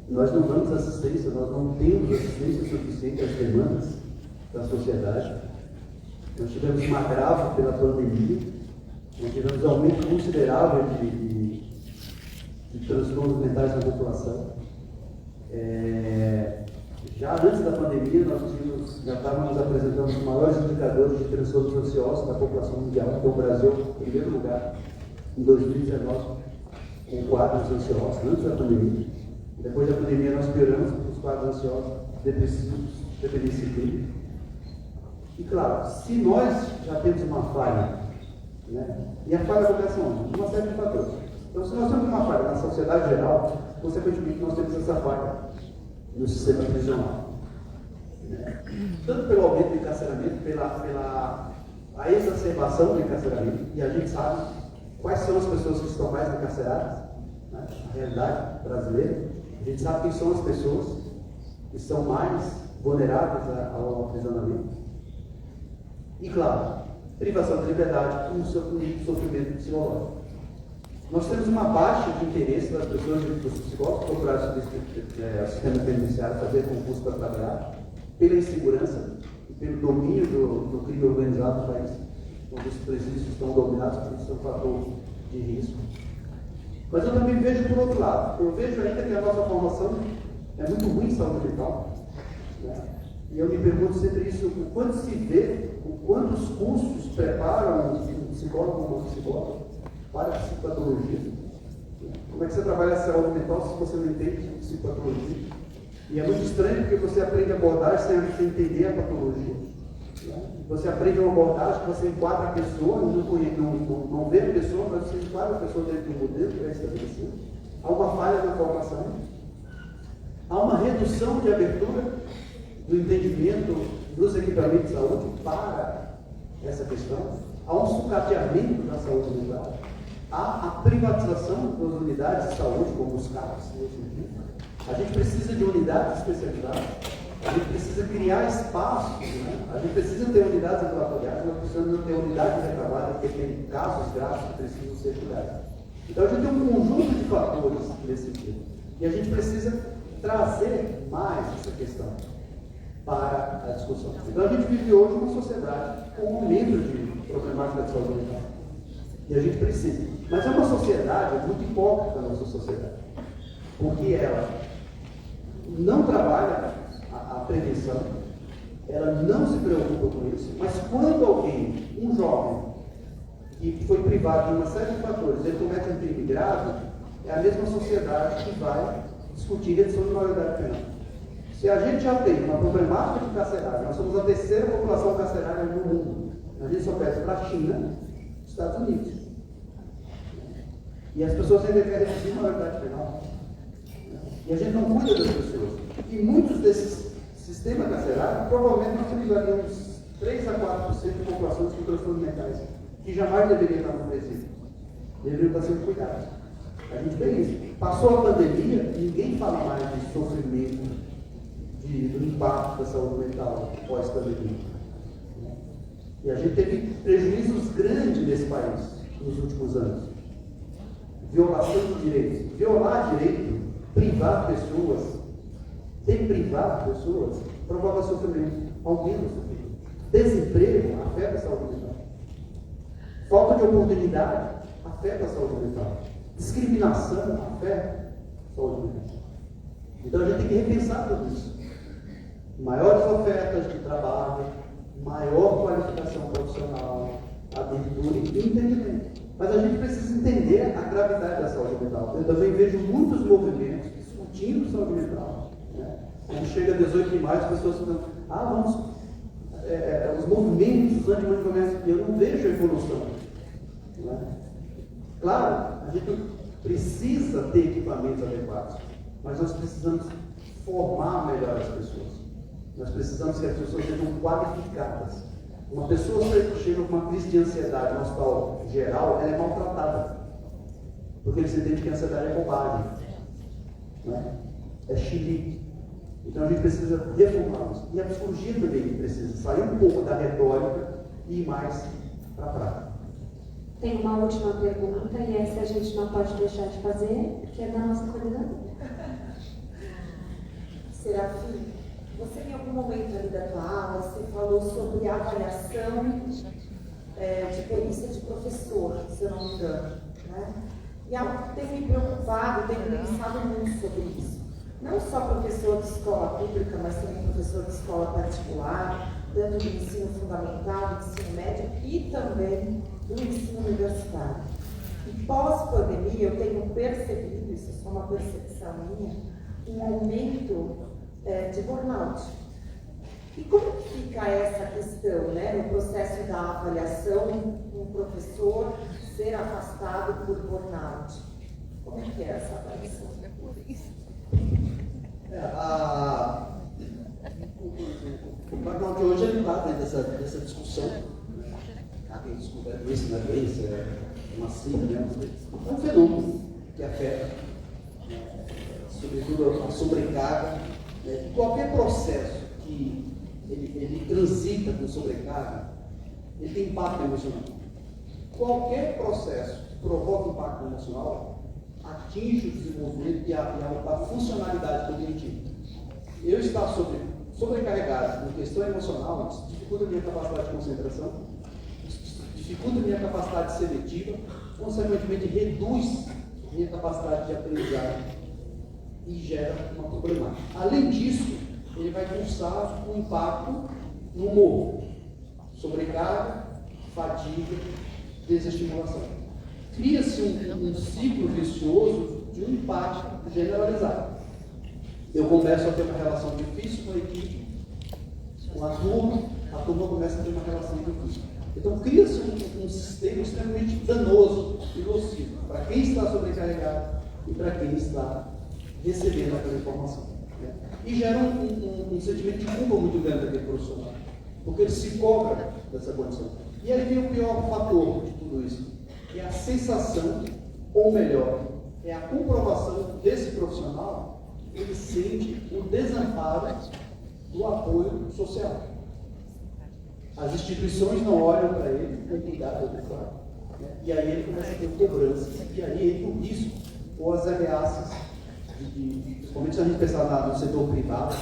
Nós não damos assistência, nós não temos assistência suficiente às demandas da sociedade. Nós tivemos um agravo pela pandemia, nós tivemos um aumento considerável de transtornos mentais na população. Já antes da pandemia, já estávamos apresentando os maiores indicadores de transtornos ansiosos da população mundial. Então, o Brasil, em primeiro lugar, em 2019, com quadros ansiosos, antes da pandemia. Depois da pandemia, nós pioramos os quadros ansiosos, depressivos, dependência clínica. E, claro, se nós já temos uma falha, né, e a falha acontece onde? Uma série de fatores. Então, se nós temos uma falha na sociedade geral, consequentemente, nós temos essa falha no sistema prisional. Né? Tanto pelo aumento do encarceramento, pela exacerbação do encarceramento, e a gente sabe quais são as pessoas que estão mais encarceradas, né? Na realidade brasileira. A gente sabe quem são as pessoas que são mais vulneráveis ao aprisionamento. E, claro, privação de liberdade e sofrimento psicológico. Nós temos uma baixa de interesse das pessoas, dos psicólogos, procurar o sistema penitenciário, fazer concurso para trabalhar, pela insegurança e pelo domínio do crime organizado no país, onde os presídios estão dominados, porque isso é um fator de risco. Mas eu também vejo por outro lado. Eu vejo ainda que a nossa formação é muito ruim em saúde mental. Né? E eu me pergunto sempre isso, o quanto se vê, o quanto os cursos preparam um psicólogo ou uma psicóloga para a psicopatologia. Como é que você trabalha a saúde mental se você não entende psicopatologia? E é muito estranho porque você aprende a abordagem sem entender a patologia. Você aprende uma abordagem que você enquadra a pessoa, não vê a pessoa, mas você enquadra a pessoa dentro do modelo que é estabelecido. Há uma falha na formação. Há uma redução de abertura do entendimento dos equipamentos de saúde para essa questão. Há um sucateamento da saúde mental. Há a privatização das unidades de saúde, como os CAPs. A gente precisa de unidades especializadas. A gente precisa criar espaços, né? A gente precisa ter unidades ambulatoriais, nós precisamos ter unidades de trabalho, porque tem casos graves que precisam ser cuidados. Então a gente tem um conjunto de fatores nesse sentido. E a gente precisa trazer mais essa questão para a discussão. Então a gente vive hoje uma sociedade com um aumento de problemática de saúde mental. E a gente precisa. Mas é uma sociedade muito hipócrita, a nossa sociedade. Porque ela não trabalha a prevenção, ela não se preocupa com isso, mas quando alguém, um jovem, que foi privado de uma série de fatores, ele comete um crime grave, é a mesma sociedade que vai discutir redução de maioridade penal. Se a gente já tem uma problemática de carcerária, nós somos a terceira população carcerária no mundo, a gente só perde para a China e os Estados Unidos. E as pessoas ainda querem reduzir a maioridade penal. E a gente não cuida das pessoas. E muitos desses sistemas carcerários, provavelmente nós temos ali uns 3 a 4% de populações com transtornos mentais, que jamais deveriam estar no presídio. Deveriam estar sendo cuidados. A gente vê isso. Passou a pandemia, ninguém fala mais de sofrimento, do impacto da saúde mental pós-pandemia. E a gente teve prejuízos grandes nesse país nos últimos anos. Violação de direitos. Violar direito, privar pessoas, deprivar pessoas, provoca sofrimento, aumenta o sofrimento. Desemprego afeta a saúde mental. Falta de oportunidade afeta a saúde mental. Discriminação afeta a saúde mental. Então a gente tem que repensar tudo isso. Maiores ofertas de trabalho, maior qualificação profissional, abertura e entendimento. Mas a gente precisa entender a gravidade da saúde mental. Eu também vejo muitos movimentos discutindo saúde mental. Né? Quando chega 18 de maio, as pessoas ficam, os movimentos, os antimanicomentos, eu não vejo a evolução. Né? Claro, a gente precisa ter equipamentos adequados, mas nós precisamos formar melhor as pessoas. Nós precisamos que as pessoas sejam qualificadas. Uma pessoa que chega com uma crise de ansiedade no hospital geral, ela é maltratada. Porque eles entendem que a ansiedade é bobagem. Né? É xilique. Então a gente precisa reformar isso. E a psicologia também precisa sair um pouco da retórica e ir mais para a prática. Tem uma última pergunta, e essa a gente não pode deixar de fazer, que é da nossa coordenadora. Serafim, você em algum momento ali da tua aula, você falou sobre a avaliação de perícia de professor, se eu não me engano. Né? E algo que tem me preocupado, tenho pensado muito sobre isso. Não só professor de escola pública, mas também professor de escola particular, tanto do ensino fundamental, do ensino médio e também do ensino universitário. E pós-pandemia, eu tenho percebido, isso é só uma percepção minha, um aumento de burnout. E como que fica essa questão, né, no processo da avaliação, um professor ser afastado por burnout? Como é que é essa avaliação? O burnout hoje ele está dentro dessa discussão. Há quem discuta isso na doença, uma síndrome, é um fenômeno que afeta, sobretudo a sobrecarga. Qualquer processo que ele transita com sobrecarga, ele tem impacto emocional. Qualquer processo que provoca impacto emocional atinge o desenvolvimento e a funcionalidade cognitiva. Eu estar sobrecarregado com questão emocional dificulta a minha capacidade de concentração, dificulta a minha capacidade seletiva, consequentemente reduz a minha capacidade de aprendizagem e gera uma problemática. Além disso, ele vai causar um impacto no humor, sobrecarga, fadiga, desestimulação. cria-se um ciclo vicioso de um impacto generalizado. Eu começo a ter uma relação difícil com a equipe, com a turma começa a ter uma relação difícil. Então cria-se um sistema extremamente danoso e nocivo para quem está sobrecarregado e para quem está recebendo aquela informação. Né? E gera um sentimento de culpa muito grande daquele profissional, porque ele se cobra dessa condição. E aí vem o pior fator de tudo isso, que é a sensação, ou melhor, é a comprovação desse profissional, ele sente o desamparo do apoio social. As instituições não olham para ele com cuidado adequado, né? E aí ele começa a ter cobranças, e aí entra o risco ou as ameaças, principalmente se a gente pensar no setor privado,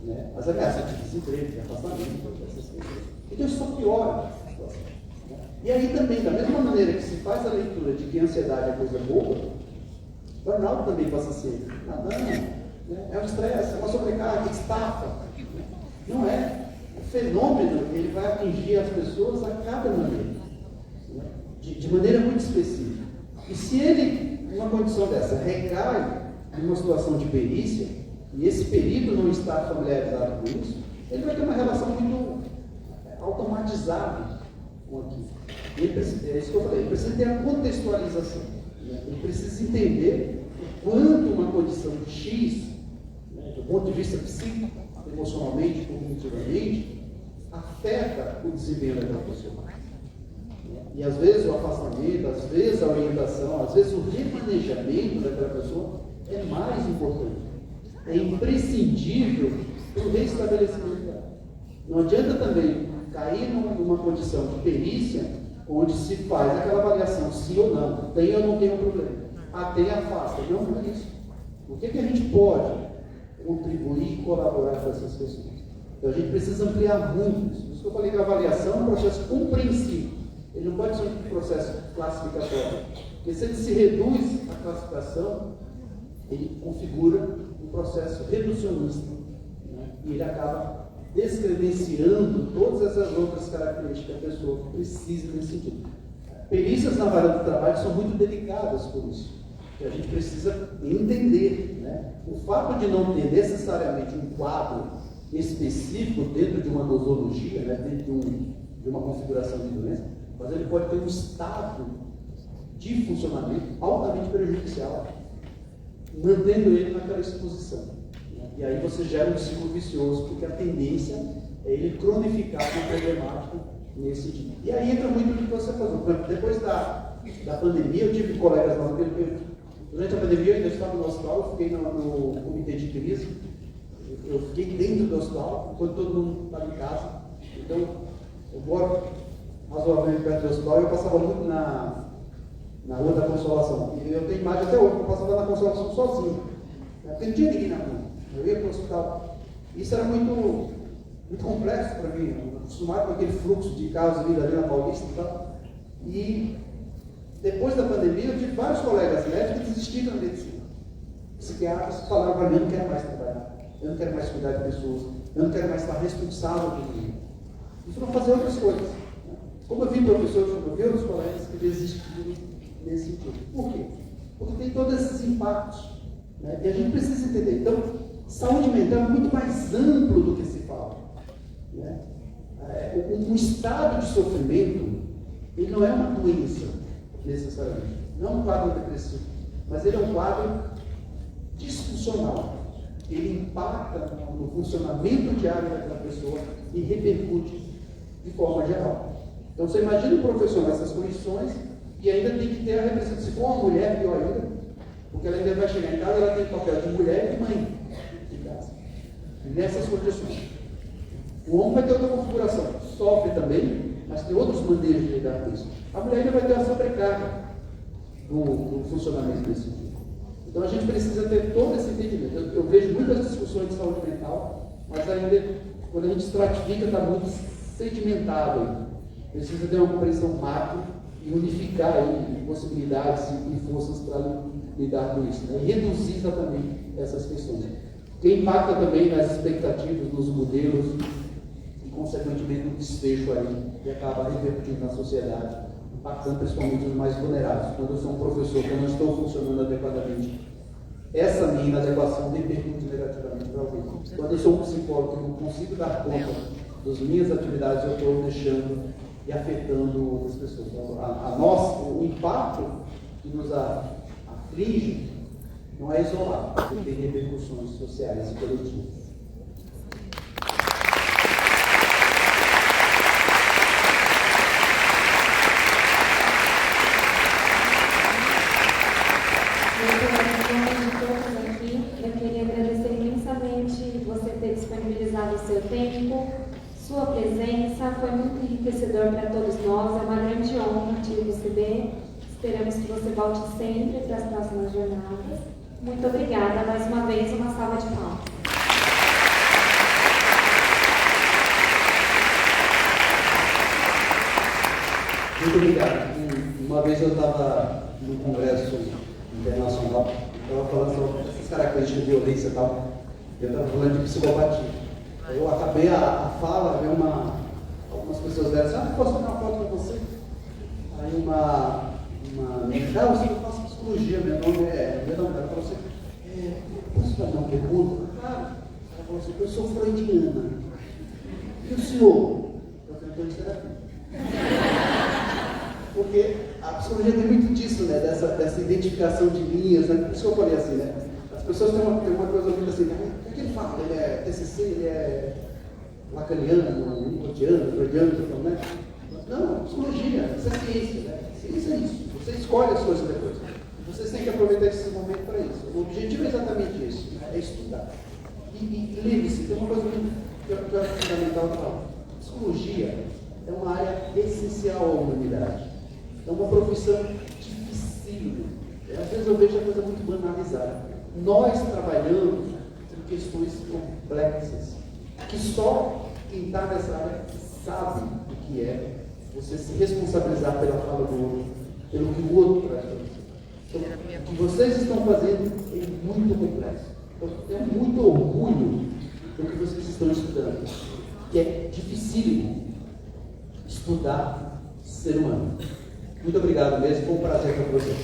né? As ameaças de desemprego, de afastamento, essas coisas. Então isso só piora a situação. Né? E aí também, da mesma maneira que se faz a leitura de que a ansiedade é coisa boa, o burnout também passa a ser nadando, né? É um estresse, é uma sobrecarga, estafa. Não é. O fenômeno ele vai atingir as pessoas a cada maneira, né? De maneira muito específica. E se ele, numa condição dessa, recai em uma situação de perícia, e esse perito não está familiarizado com isso, ele vai ter uma relação muito automatizada com aquilo. É isso que eu falei, ele precisa ter a contextualização, né? Ele precisa entender o quanto uma condição de X, né, do ponto de vista psíquico, emocionalmente, cognitivamente, afeta o desempenho daquela pessoa. E às vezes o afastamento, às vezes a orientação, às vezes o remanejamento daquela pessoa é mais importante. É imprescindível para o reestabelecimento dela. Não adianta também cair numa condição de perícia, onde se faz aquela avaliação, sim ou não, tem ou não tem um problema. Tem, afasta. Não é isso. O que a gente pode contribuir e colaborar com essas questões? Então a gente precisa ampliar muito isso. Por isso que eu falei que a avaliação é um processo compreensivo. Ele não pode ser um processo classificatório. Porque se ele se reduz à classificação, ele configura um processo reducionista. Né? E ele acaba descredenciando todas essas outras características que a pessoa precisa nesse sentido. Perícias na área do trabalho são muito delicadas por isso. Que a gente precisa entender, né? O fato de não ter necessariamente um quadro específico dentro de uma nosologia, né? Dentro de uma configuração de doença, mas ele pode ter um estado de funcionamento altamente prejudicial, mantendo ele naquela exposição. Né? E aí você gera um ciclo vicioso, porque a tendência é ele cronificar uma problemática nesse sentido. E aí entra muito do que você falou. Por exemplo, depois da pandemia, eu tive colegas lá, durante a pandemia eu ainda estava no hospital, eu fiquei no comitê de crise, eu fiquei dentro do hospital, enquanto todo mundo estava em casa. Então, eu moro razoavelmente perto do hospital e eu passava muito na Rua da Consolação. E eu tenho imagem até hoje, eu passava na Consolação sozinho, né? Porque não tinha ninguém na rua. Eu ia para o hospital. Isso era muito complexo para mim, acostumado com aquele fluxo de carros vindo ali na Paulista e tal. E depois da pandemia, eu tive vários colegas médicos que desistiram da medicina. Psiquiatras falaram para mim: eu não quero mais trabalhar, eu não quero mais cuidar de pessoas, eu não quero mais estar responsável por mim. E foram fazer outras coisas. Como eu vi professores, como eu vi outros colegas que desistiram nesse sentido. Por quê? Porque tem todos esses impactos. Né? E a gente precisa entender. Então, saúde mental é muito mais amplo do que se fala. Né? Um estado de sofrimento, ele não é uma doença, necessariamente. Não é um quadro depressivo, mas ele é um quadro disfuncional. Ele impacta no funcionamento diário daquela pessoa e repercute de forma geral. Então você imagina um professor nessas condições e ainda tem que ter a representação. Se for uma mulher, pior ainda, porque ela ainda vai chegar em casa, ela tem o papel de mulher e de mãe de casa. Nessas condições. O homem vai ter outra configuração, sofre também, mas tem outros maneiras de lidar com isso. A mulher ainda vai ter a sobrecarga do funcionamento desse tipo. Então a gente precisa ter todo esse entendimento. Eu vejo muitas discussões de saúde mental, mas ainda, quando a gente estratifica, está muito sedimentado. Precisa ter uma compreensão macro e unificar aí possibilidades e forças para lidar com isso. Né? E reduzir exatamente essas questões. Que impacta também nas expectativas, nos modelos e, consequentemente, no desfecho aí, que acaba repercutindo na sociedade impactando principalmente os mais vulneráveis. Quando eu sou um professor que eu não estou funcionando adequadamente, essa minha inadequação repercute negativamente para alguém. Quando eu sou um psicólogo que não consigo dar conta das minhas atividades, eu estou deixando e afetando outras pessoas. Então, o impacto que nos aflige não é isolado, ele tem repercussões sociais e coletivas. Eu queria agradecer imensamente você ter disponibilizado o seu tempo, sua presença, foi muito enriquecedor para todos nós, é uma grande honra te receber. Esperamos que você volte sempre para as próximas jornadas. Muito obrigada, mais uma vez, uma salva de palmas. Muito obrigado. Uma vez eu estava num congresso internacional, estava falando sobre essas características de violência e tal, eu estava falando de psicopatia. Eu acabei a fala, algumas pessoas deram assim, posso tirar uma foto com você? Aí uma eu faço psicologia, meu nome é, ela falou assim, posso fazer uma pergunta? Claro. Ela falou assim, eu sou freudiana. E o senhor? Eu falei, estou em terapia. Porque a psicologia tem muito disso, né? Dessa identificação de linhas, né? Por isso que eu falei assim, né? As pessoas têm uma coisa muito assim, o que ele fala? Ele é TCC, ele é lacaniano, Winnicottiano, freudiano, né? Não, psicologia, isso é ciência, né? Ciência é isso. Você escolhe as coisas depois. Vocês têm que aproveitar esse momento para isso. O objetivo é exatamente isso, né? É estudar. E lembre-se, tem uma coisa que eu acho fundamental para falar. Psicologia é uma área essencial à humanidade. É uma profissão difícil. Às vezes eu vejo a coisa muito banalizada. Nós trabalhamos com questões complexas, que só quem está nessa área sabe o que é você se responsabilizar pela fala do outro, pelo que o outro traz para você. Então, o que vocês estão fazendo é muito complexo. Eu tenho muito orgulho do que vocês estão estudando, que é dificílimo estudar ser humano. Muito obrigado mesmo, foi um prazer estar com vocês.